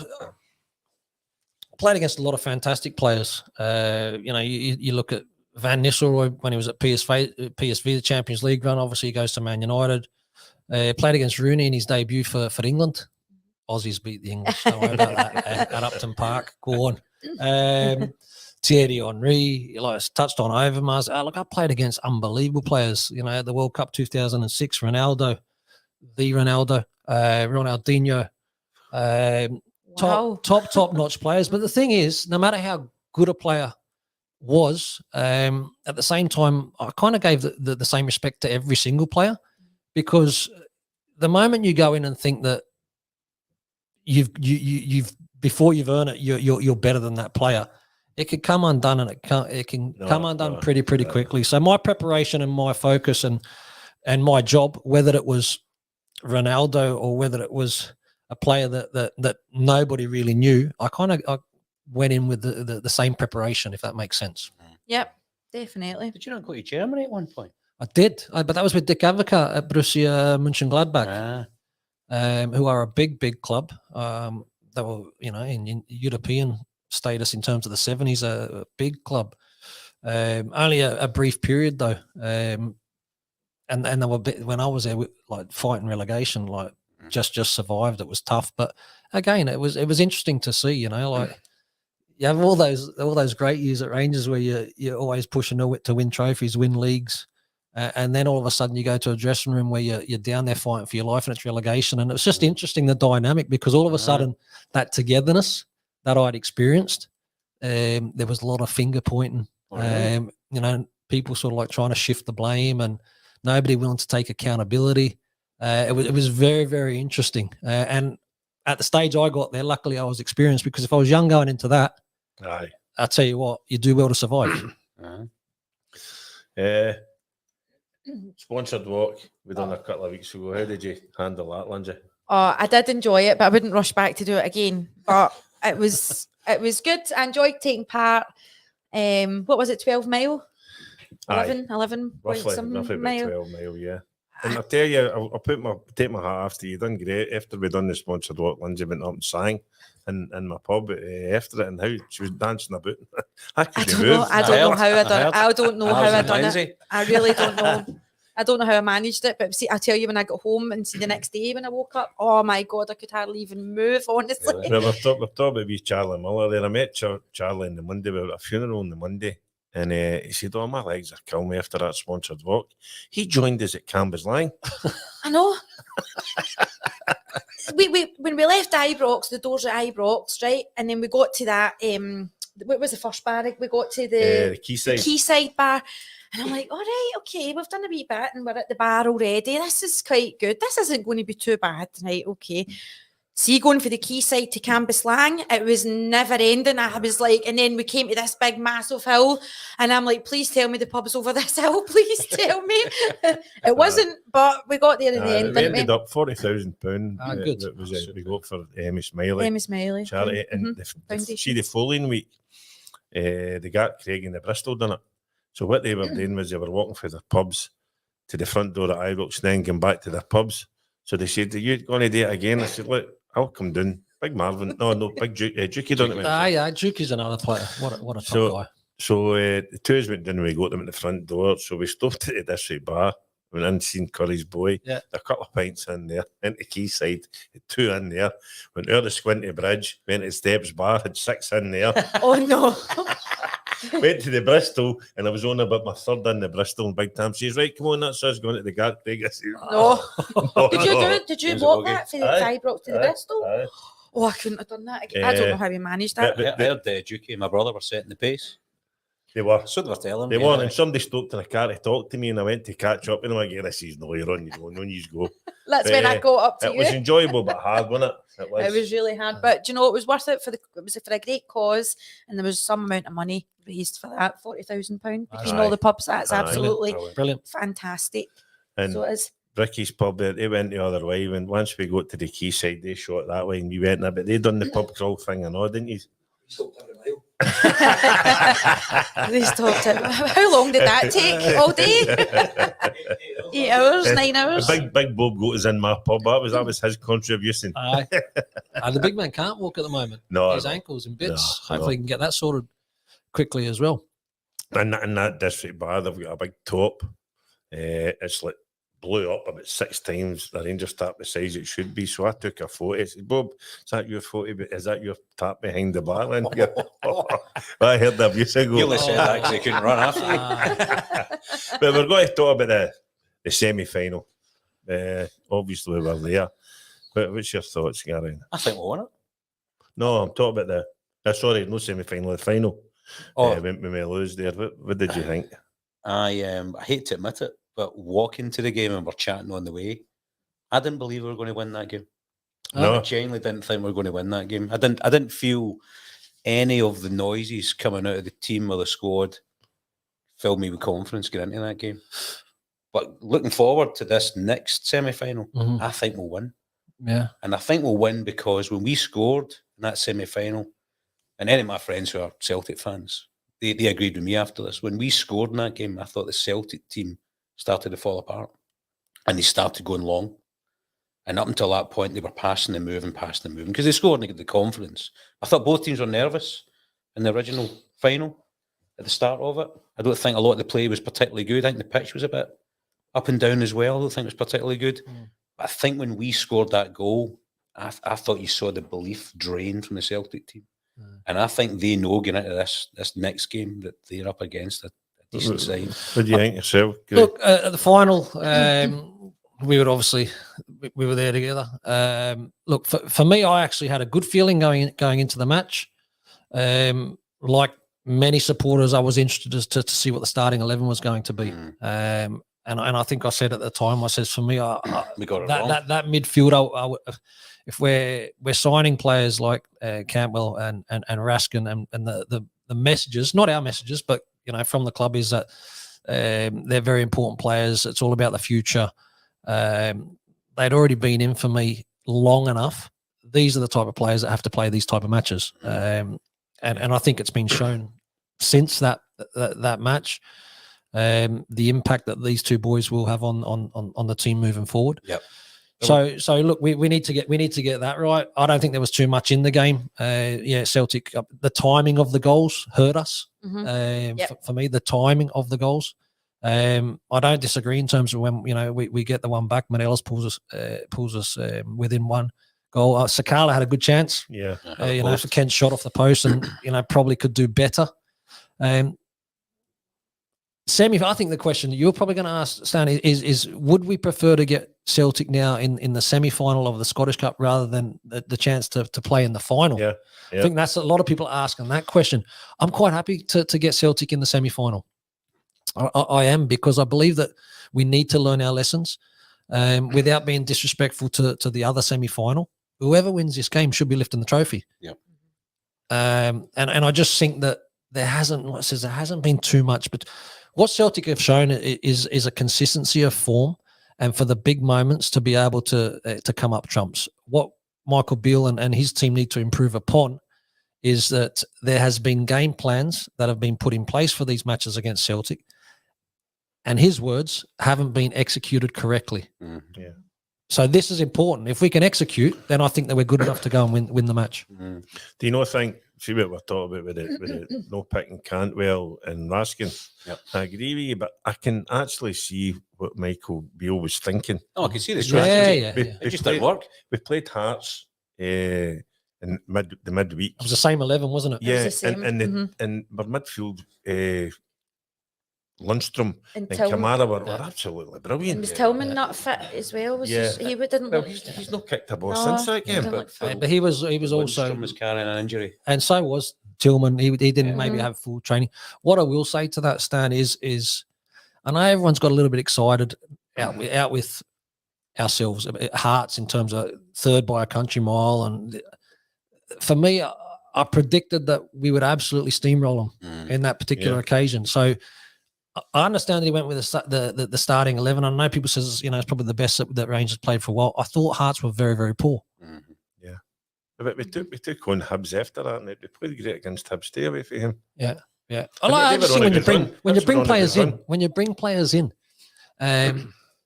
played against a lot of fantastic players. You look at Van Nistelrooy when he was at PSV, the Champions League run. Obviously, he goes to Man United. Played against Rooney in his debut for England. Aussies beat the English. Don't worry about that at Upton Park. Go on. Thierry Henry, touched on Overmars. Look, I played against unbelievable players. The World Cup 2006, Ronaldo, Ronaldinho, Wow. top notch players. But the thing is, no matter how good a player was, at the same time, I kind of gave the same respect to every single player, because the moment you go in and think that you've before you've earned it, you're better than that player. It can come undone, and it can come undone pretty quickly. So my preparation and my focus and my job, whether it was Ronaldo or whether it was a player that nobody really knew, I went in with the same preparation, if that makes sense. Yep, definitely. Did you not go to Germany at one point? I did, but that was with Dick Advocat at Borussia Mönchengladbach, who are a big club. They were, in European status in terms of the 70s, a big club. Only a brief period though, and they were when I was there, like fighting relegation, like just survived. It was tough, but again, it was interesting to see. Like you have all those great years at Rangers where you're always pushing to win trophies, win leagues. And then all of a sudden you go to a dressing room where you're down there fighting for your life and it's relegation. And it's just interesting, the dynamic, because all of a sudden that togetherness that I'd experienced, there was a lot of finger pointing, people sort of like trying to shift the blame and nobody willing to take accountability. It was very, very interesting. And at the stage I got there, luckily I was experienced, because if I was young going into that, I'll tell you what, you do well to survive. Sponsored walk we done a couple of weeks ago. How did you handle that, Lindsay? Oh, I did enjoy it, but I wouldn't rush back to do it again. But it was good. I enjoyed taking part. What was it, 12 mile? 11 roughly about 12 mile, yeah. And I tell you, I'll take my hat off to you. You done great. After we done the sponsored walk, Lindsay went up and sang in my pub after it, and how she was dancing about. I don't know how I done it. I don't know how I done it. I really don't know. I don't know how I managed it, but see, I'll tell you, when I got home and see the next day when I woke up, oh my God, I could hardly even move, honestly. Well, we're talking about wee Charlie Miller there. I met Charlie on the Monday. We were at a funeral on the Monday, and he said, "Oh, my legs are killing me after that sponsored walk." He joined us at Cambuslang. I know. When we left Ibrox, the doors at Ibrox, right, and then we got to that. What was the first bar? We got to the Quayside bar. And I'm like, all right, okay, we've done a wee bit and we're at the bar already. This is quite good. This isn't going to be too bad, right? Okay. See, going for the Quayside to Cambuslang, it was never ending. I was like, and then we came to this big, massive hill, and I'm like, please tell me the pub's over this hill. Please tell me. It wasn't, but we got there in the end. We ended up £40,000. Good. It was we got for Emmy Smiley charity, and see the following week, they got Craig and the Bristol done it. So what they were doing was they were walking from the pubs to the front door at Ibrox, then going back to their pubs. So they said, "Are you going to do it again?" I said, "Look, I'll come down." Big Marvin, no, Big Dukey done it. Yeah, Dukey's another player. What a top guy. So the two of us went down and we got them at the front door. So we stopped at the district bar. Went in, seen Curry's boy. Yeah. A couple of pints in there. Into Quayside, two in there. Went out the Squinty Bridge. Went to Steps Bar, had 6 in there. Oh no. Went to the Bristol, and I was on about my third in the Bristol, and Big Tam says, "Right, come on, that's us going to the guard." Craig, I said, no. No. Did you do it? Did you walk that from the Ibrox to the Bristol? Aye. Oh, I couldn't have done that again. I don't know how we managed that. I heard Dukey and my brother were setting the pace. They were. So they were telling They me. were, and somebody stopped in a car to talk to me, and I went to catch up, and I'm like, "Yeah, this is no, you're on, you go." That's when I got up to it you. was enjoyable but hard, wasn't it? It was really hard, but do you know, it was worth it it was for a great cause, and there was some amount of money raised for that, £40,000 between all the pubs. That's absolutely brilliant, fantastic. And so it is. Ricky's pub, they went the other way. When once we got to the Quayside, they shot that way, and we went there. But they done the pub crawl thing and all, didn't you? They stopped it. How long did that take? All day? 8 hours, 9 hours. Big Bob got us in my pub. That was his contribution. Aye. The big man can't walk at the moment. No, his ankles and bits. No, Hopefully, he can get that sorted quickly as well. And in that district bar, they've got a big top. It's like blew up about 6 times. The Rangers tap the size it should be. So I took a photo. I said, "Bob, is that your photo? Is that your tap behind the bar?" Then I heard that abuse ago. You only said that because they couldn't run after you. But we're going to talk about the semi-final. Obviously, we were there. But what's your thoughts, Gary? I think we won it. No, I'm talking about sorry, no semi-final, the final. Oh, when we lose there. What did you think? I hate to admit it, but walking to the game and we're chatting on the way, I didn't believe we were going to win that game. No. I genuinely didn't think we were going to win that game. I didn't feel any of the noises coming out of the team or the squad filled me with confidence going into that game. But looking forward to this next semi-final, I think we'll win. Yeah. And I think we'll win because when we scored in that semi-final, and any of my friends who are Celtic fans, they agreed with me after this. When we scored in that game, I thought the Celtic team started to fall apart. And they started going long. And up until that point, they were passing and moving, because they scored and they got the confidence. I thought both teams were nervous in the original final at the start of it. I don't think a lot of the play was particularly good. I think the pitch was a bit up and down as well. I don't think it was particularly good. But I think when we scored that goal, I thought you saw the belief drain from the Celtic team. And I think they know going into this next game that they're up against a decent side. What do you think yourself? Look, at the final, we were there together. Look, for me, I actually had a good feeling going into the match. Like many supporters, I was interested to see what the starting 11 was going to be. And I think I said at the time, I says for me, We got it that, wrong. that midfield, if we're signing players like Campbell and Raskin and the messages, not our messages, but from the club, is that they're very important players. It's all about the future. They'd already been in for me long enough. These are the type of players that have to play these type of matches, and I think it's been shown since that match. The impact that these two boys will have on the team moving forward. Yep. So look, we need to get that right. I don't think there was too much in the game. Celtic, the timing of the goals hurt us. For me, the timing of the goals. I don't disagree in terms of when we get the one back. Morelos pulls us within one goal. Sakala had a good chance. Yeah, for Kent's shot off the post, and probably could do better. Sammy, I think the question you're probably going to ask, Stan, is would we prefer to get Celtic now in the semi-final of the Scottish Cup rather than the chance to play in the final? Yeah. I think that's a lot of people asking that question. I'm quite happy to get Celtic in the semi-final. I am, because I believe that we need to learn our lessons without being disrespectful to the other semi-final. Whoever wins this game should be lifting the trophy. Yep. And I just think that there hasn't been too much, but what Celtic have shown is a consistency of form, and for the big moments to be able to come up trumps. What Michael Beale and his team need to improve upon is that there has been game plans that have been put in place for these matches against Celtic, and his words haven't been executed correctly. Yeah. So this is important. If we can execute, then I think that we're good enough to go and win the match. Do you know, see what we're talking about with it no picking Cantwell and Raskin? Yep. I agree with you, but I can actually see what Michael Beale was thinking. Oh, I can see the strategy. Yeah. It just didn't work. We played Hearts in the midweek. It was the same 11, wasn't it? Yeah, was the same. and our midfield, Lundstrom and Tillman. Kamara were absolutely brilliant. And was Tillman not fit as well? He didn't Well, look. he's not kicked a ball No, since that he game. didn't look fit. But he was also, Lundstrom was carrying an injury. and so was Tillman. He didn't Yeah. maybe have full training. What I will say to that, Stan, is I know everyone's got a little bit excited out with ourselves, Hearts in terms of third by a country mile, and for me, I predicted that we would absolutely steamroll them in that particular occasion. So I understand that he went with the starting 11. I know people says it's probably the best that Rangers played for a while. I thought Hearts were very, very poor. Yeah, but we took on Hibs after that, and we played great against Hibs. Stay away from him. Yeah. I just see when you bring players in,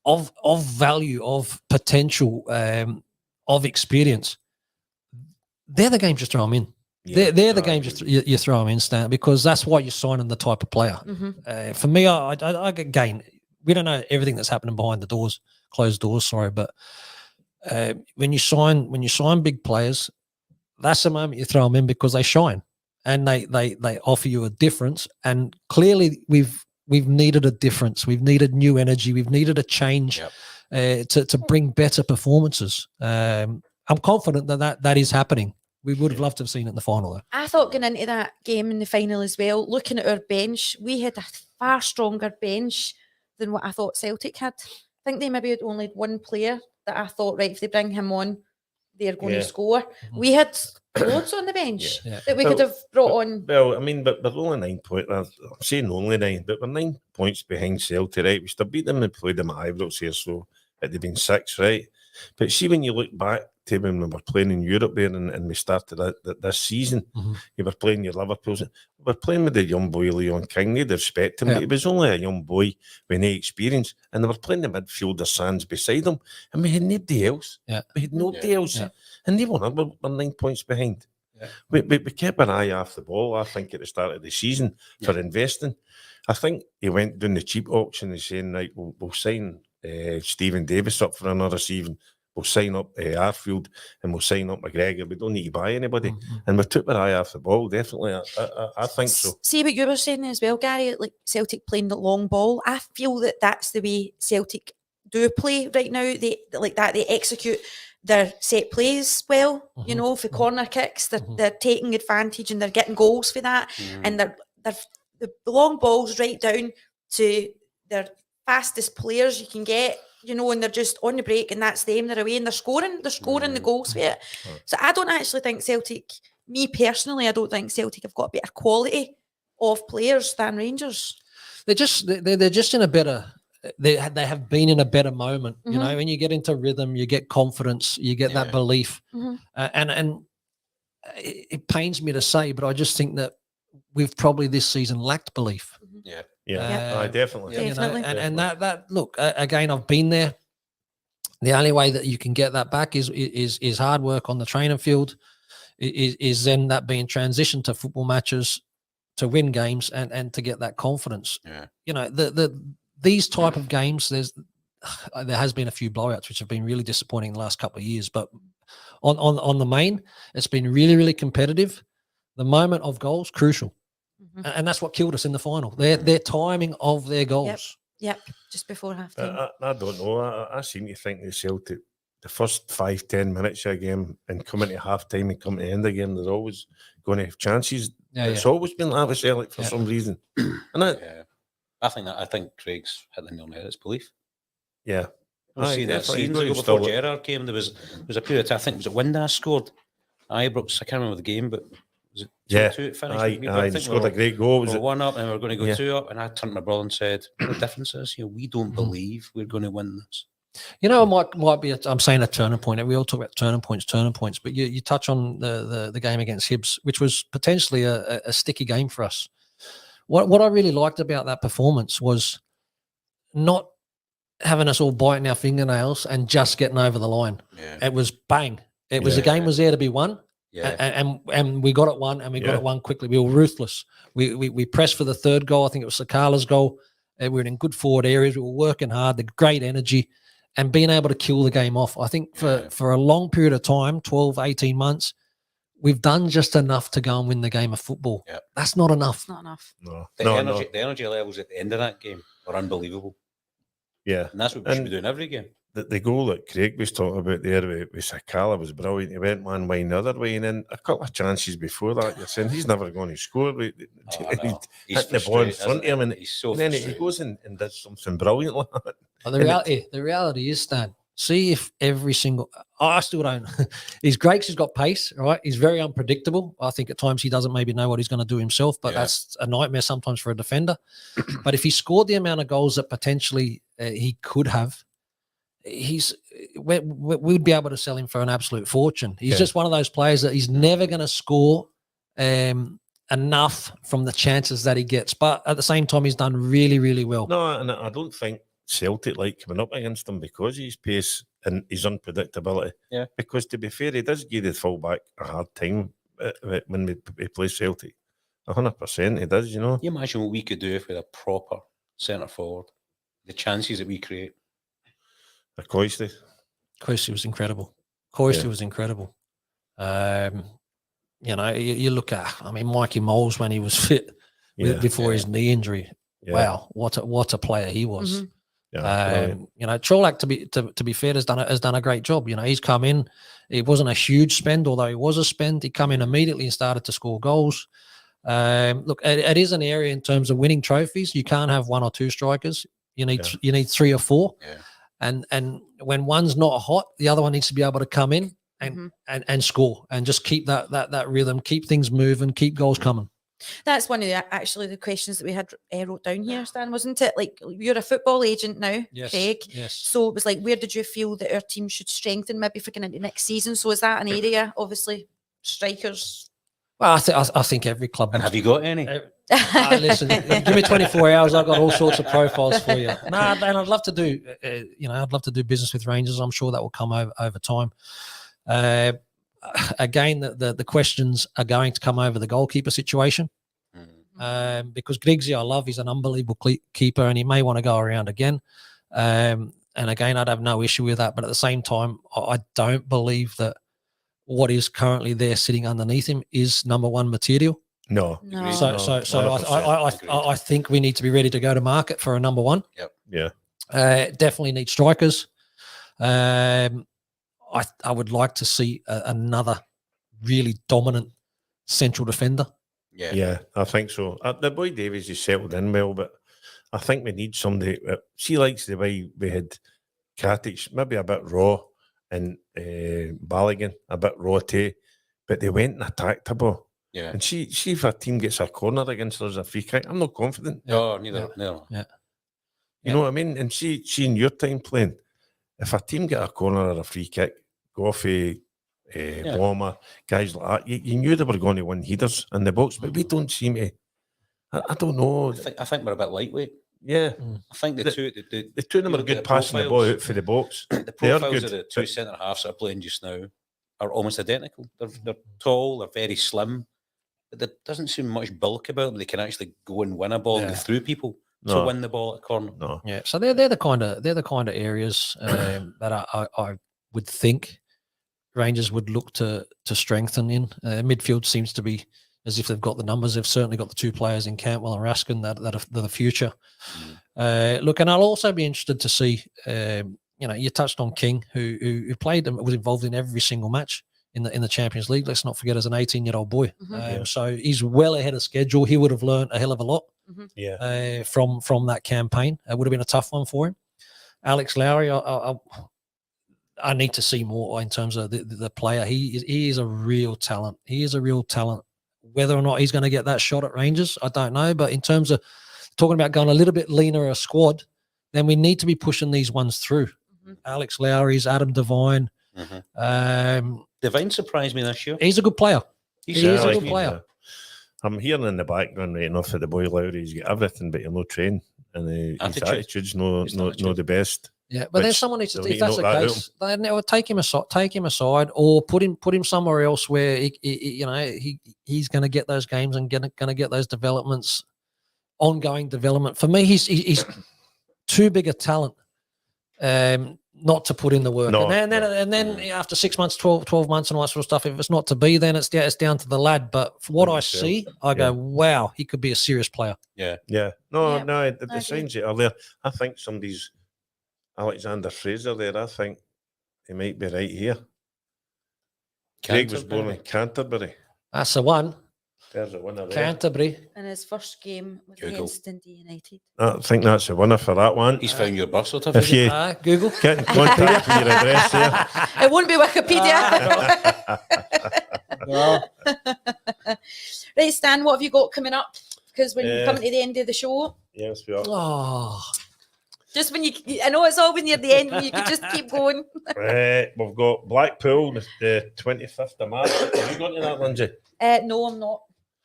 of value, of potential, of experience, they're the games you throw them in. Yeah, they're the games you throw them in, Stan, because that's why you're signing the type of player. For me, again, we don't know everything that's happening behind the doors, closed doors. Sorry, but when you sign big players, that's the moment you throw them in because they shine and they offer you a difference. And clearly, we've needed a difference. We've needed new energy. We've needed a change to bring better performances. I'm confident that is happening. We would have loved to have seen it in the final, though. I thought going into that game in the final as well, looking at our bench, we had a far stronger bench than what I thought Celtic had. I think they maybe had only one player that I thought, right, if they bring him on, they're going Yeah. to score. We had loads on the bench Yeah. that we could have brought on. Well, I mean, but we're only 9 points. I'm saying only 9, but we're 9 points behind Celtic, right? We still beat them and played them at Ibrox here, so it'd have been 6, right? But see, when you look back to when we were playing in Europe there and we started this season, you were playing your Liverpools. We were playing with the young boy Leon King. They'd respect him, but he was only a young boy with no experience. And they were playing the midfielder Sands beside him, and we had nobody else. Yeah. We had nobody else. Yeah. And they we're 9 points behind. Yeah. We kept an eye off the ball, I think, at the start of the season for investing. I think he went down the cheap auction and saying, right, we'll sign Stephen Davis up for another season. We'll sign up Arfield and we'll sign up McGregor. We don't need to buy anybody. And we took our eye off the ball, definitely. I think so. See what you were saying as well, Gary, like Celtic playing the long ball. I feel that that's the way Celtic do play right now. They execute their set plays well, you know, for corner kicks. They're taking advantage and they're getting goals for that. And they're the long balls right down to their fastest players you can get, you know, and they're just on the break and that's them, they're away and they're scoring the goals for it. So I don't actually think Celtic, me personally, I don't think Celtic have got a better quality of players than Rangers. They're just in a better, they have been in a better moment, you know, when you get into rhythm, you get confidence, you get that belief. And it pains me to say, but I just think that we've probably this season lacked belief. Definitely. You know, and that look, again, I've been there. The only way that you can get that back is hard work on the training field, is then that being transitioned to football matches, to win games and to get that confidence. You know, these type of games, there has been a few blowouts which have been really disappointing the last couple of years, but on the main, it's been really, really competitive. The moment of goals, crucial. And that's what killed us in the final. Their timing of their goals. Yep, just before half time. I don't know. I seem to think the Celtic, the first 5-10 minutes of a game and coming to half time and coming to the end of the game, there's always going to have chances. It's always been like with Celtic for some reason. I think Craig's hit the nail on the head. It's belief. Yeah. I've seen that seasons ago before Gerrard came. There was a period of time, I think, was it Windass scored? Ibrox, I can't remember the game, but was it 2-2 it finished? He scored a great goal. We were 1 up and we were going to go 2 up, and I turned to my brother and said, the difference is, we don't believe we're going to win this. You know, it might be, I'm saying a turning point. We all talk about turning points, but you touch on the game against Hibs, which was potentially a sticky game for us. What I really liked about that performance was not having us all biting our fingernails and just getting over the line. It was bang. It was the game was there to be won. And we got it won, and we got it won quickly. We were ruthless. We pressed for the third goal. I think it was Sakala's goal. We were in good forward areas. We were working hard, the great energy, and being able to kill the game off. I think for a long period of time, 12, 18 months, we've done just enough to go and win the game of football. That's not enough. It's not enough. The energy levels at the end of that game are unbelievable. Yeah. And that's what we should be doing every game. The goal that Craig was talking about there with Sakala was brilliant. He went one way and the other way, and then a couple of chances before that, you're saying he's never going to score. He's hit the ball in front of him, and then he goes and does something brilliant like that. The reality is, Stan, see if every single... I still don't... He's great, he's got pace, right? He's very unpredictable. I think at times he doesn't maybe know what he's going to do himself, but that's a nightmare sometimes for a defender. But if he scored the amount of goals that potentially he could have, we'd be able to sell him for an absolute fortune. He's just one of those players that he's never going to score enough from the chances that he gets. But at the same time, he's done really, really well. No, and I don't think Celtic like coming up against him because of his pace and his unpredictability. Because to be fair, he does give the fullback a hard time when we play Celtic. 100% he does, you know. Can you imagine what we could do if we had a proper centre forward? The chances that we create. Coisty was incredible. Was incredible. You know, you look at, I mean, Mikey Moles when he was fit before his knee injury. Wow, what a player he was. You know, Trolak to be fair has done a great job. You know, he's come in. It wasn't a huge spend, although it was a spend. He come in immediately and started to score goals. Look, it is an area in terms of winning trophies. You can't have one or two strikers. You need 3 or 4. And when one's not hot, the other one needs to be able to come in and score and just keep that rhythm, keep things moving, keep goals coming. That's one of the questions that we had wrote down here, Stan, wasn't it? Like, you're a football agent now, Yes, Craig. yes. So it was like, where did you feel that our team should strengthen maybe for going into next season? So is that an area, obviously, strikers? Well, I think every club. And have you got any? Listen, give me 24 hours. I've got all sorts of profiles for you. No, and I'd love to do, I'd love to do business with Rangers. I'm sure that will come over time. Again, the questions are going to come over the goalkeeper situation. Because Griggsy, I love, he's an unbelievable keeper and he may want to go around again. And again, I'd have no issue with that. But at the same time, I don't believe that what is currently there sitting underneath him is number one material. No. So I think we need to be ready to go to market for a number one. Yep. Yeah. Definitely need strikers. I would like to see another really dominant central defender. Yeah, I think so. The boy Davies is settled in well, but I think we need somebody. She likes the way we had Katic, maybe a bit raw, and Balogun a bit raw too, but they went and attacked the ball. Yeah. And she if a team gets a corner against us a free kick, I'm not confident. No, neither. Yeah. You know what I mean? And she in your time playing, if a team get a corner or a free kick, Goffey, Bomber, guys like that, you knew they were going to win headers in the box, but we don't seem to. I don't know. I think we're a bit lightweight. Yeah. I think the two of them are good passing the ball out for the box. The profiles of the two centre halves that are playing just now are almost identical. They're tall, they're very slim, but there doesn't seem much bulk about them. They can actually go and win a ball and go through people to win the ball at a corner. No. Yeah. So they're the kind of areas that I would think Rangers would look to strengthen in. Midfield seems to be as if they've got the numbers. They've certainly got the two players in Cantwell and Raskin that are the future. Look, and I'll also be interested to see, you touched on King, who played and was involved in every single match in the Champions League. Let's not forget, as an 18-year-old boy. So he's well ahead of schedule. He would have learned a hell of a lot from that campaign. It would have been a tough one for him. Alex Lowry, I need to see more in terms of the player. He is a real talent. He is a real talent. Whether or not he's going to get that shot at Rangers, I don't know. But in terms of talking about going a little bit leaner a squad, then we need to be pushing these ones through. Alex Lowry's, Adam Devine. Devine surprised me this year. He's a good player. He's a good player. I'm hearing in the background right enough that the boy Lowry, he's got everything, but he'll no train. And his attitude's no the best. Yeah, but then someone needs to, if that's the case, then it would take him aside, or put him somewhere else where he's going to get those games and going to get those developments, ongoing development. For me, he's too big a talent not to put in the work. And then after 6 months, 12 months, and all that sort of stuff, if it's not to be, then it's down to the lad. But for what I see, I go, wow, he could be a serious player. Yeah. No, the signs are there. I think somebody's Alexander Fraser there. I think he might be right here. Craig was born in Canterbury. That's the one. There's a winner there. Canterbury. In his first game was against Dundee United. I think that's the winner for that one. He's found your birth certificate. If you Google, get in contact with your address there. It won't be Wikipedia. Right, Stan, what have you got coming up? Because when you're coming to the end of the show. Yes, we are. Oh. Just when I know it's always near the end, when you can just keep going. We've got Blackpool the 25th of March. Have you gone to that, Lindsay? No, I'm not.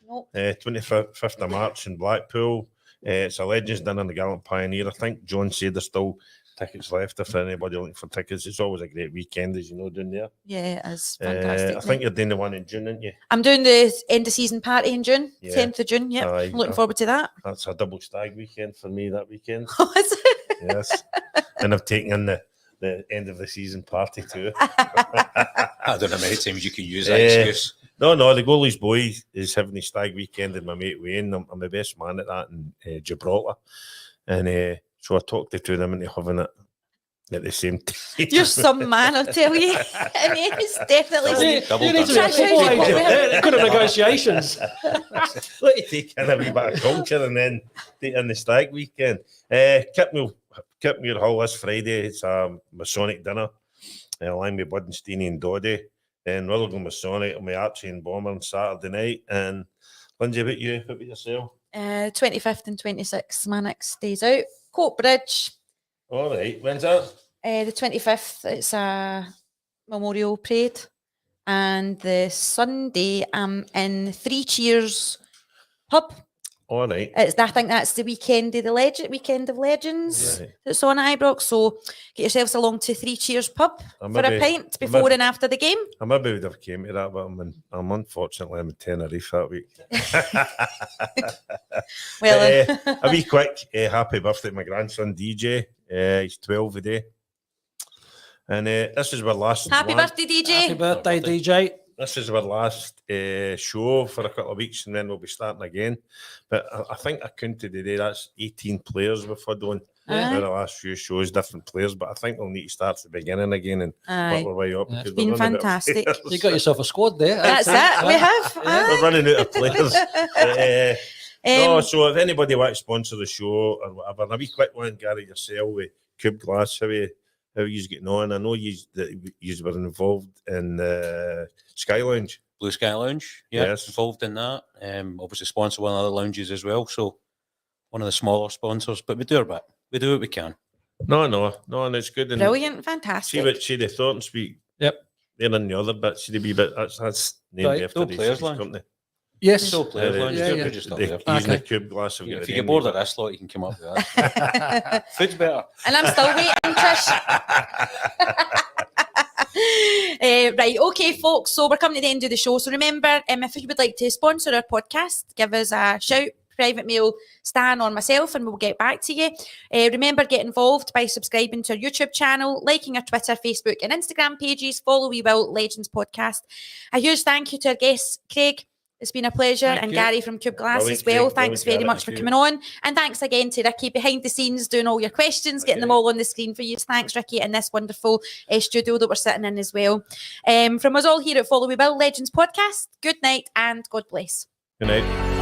No. 25th of March in Blackpool. It's a Legends dinner in the Gallant Pioneer. I think John said there's still tickets left if anybody looking for tickets. It's always a great weekend, as you know, down there. Yeah, it is fantastic. I think you're doing the one in June, aren't you? I'm doing the end of season party in June, 10th of June. Yeah, Aye, I'm looking forward to that. That's a double stag weekend for me that weekend. Oh, is it? Yes. And I've taken in the end of the season party too. I don't know how many times you can use that excuse. No, the goalie's boy is having his stag weekend in my mate Wayne. I'm the best man at that in Gibraltar. And so I talked to two of them into having it at the same time. You're some man, I'll tell you. I mean, it's definitely... Good at negotiations. Let you take in a wee bit of culture and then take in the stag weekend. Kipmuir Hall this Friday. It's a Masonic dinner along with Buddenstein and Doddy. Then Rutherglen with Sonic and with Archie and Bomber on Saturday night. And Lindsay, about you? What about yourself? 25th and 26th, my next days out. Coatbridge. All right. When's that? The 25th, it's a memorial parade. And the Sunday, I'm in Three Cheers pub. All right. I think that's the weekend of Legends. Right. That's on at Ibrox. So get yourselves along to Three Cheers pub for a pint before and after the game. I maybe would have came to that, but I'm unfortunately in Tenerife that week. Well, a wee quick happy birthday to my grandson DJ. He's 12 today. And this is our last happy birthday, DJ. Happy birthday, DJ. This is our last show for a couple of weeks, and then we'll be starting again. But I think I counted today, that's 18 players we've had on for the last few shows, different players. But I think we'll need to start at the beginning again and work our way up. Yeah. Because It's been fantastic. You got yourself a squad there. That's it. We have. We're running out of players. No, so if anybody wants to sponsor the show or whatever, and a wee quick one, Gary, yourself with Cube Glass, how are you getting on? I know you were involved in Sky Lounge. Blue Sky Lounge, yeah, Yes. involved in that. Obviously sponsor one of the other lounges as well, so one of the smaller sponsors, but we do our bit. We do what we can. No, and it's good. And Brilliant, fantastic. see the Thornton Speak. Yep. They're in the other bit. See the wee bit. That's named Right. after No his Players Lounge. company. Yes. So players lounge, yeah, they're yeah. just up They there. using the Okay. Cube Glass. Yeah, if you get bored of this lot, you can come up with that. Food's better. And I'm still waiting, Trish. Right, okay, folks. So we're coming to the end of the show. So remember, if you would like to sponsor our podcast, give us a shout, private mail Stan or myself, and we'll get back to you. Remember, get involved by subscribing to our YouTube channel, liking our Twitter, Facebook, and Instagram pages. Follow We Will Legends Podcast. A huge thank you to our guests, Craig. It's been a pleasure. Thank and you. Gary from Cube Glass Brilliant, as well. Craig. Thanks Brilliant, very much for Gary. coming on. And thanks again to Ricky behind the scenes doing all your questions, getting them all on the screen for you. Thanks, Ricky, in this wonderful studio that we're sitting in as well. From us all here at Follow We Will Legends Podcast, good night and God bless. Good night.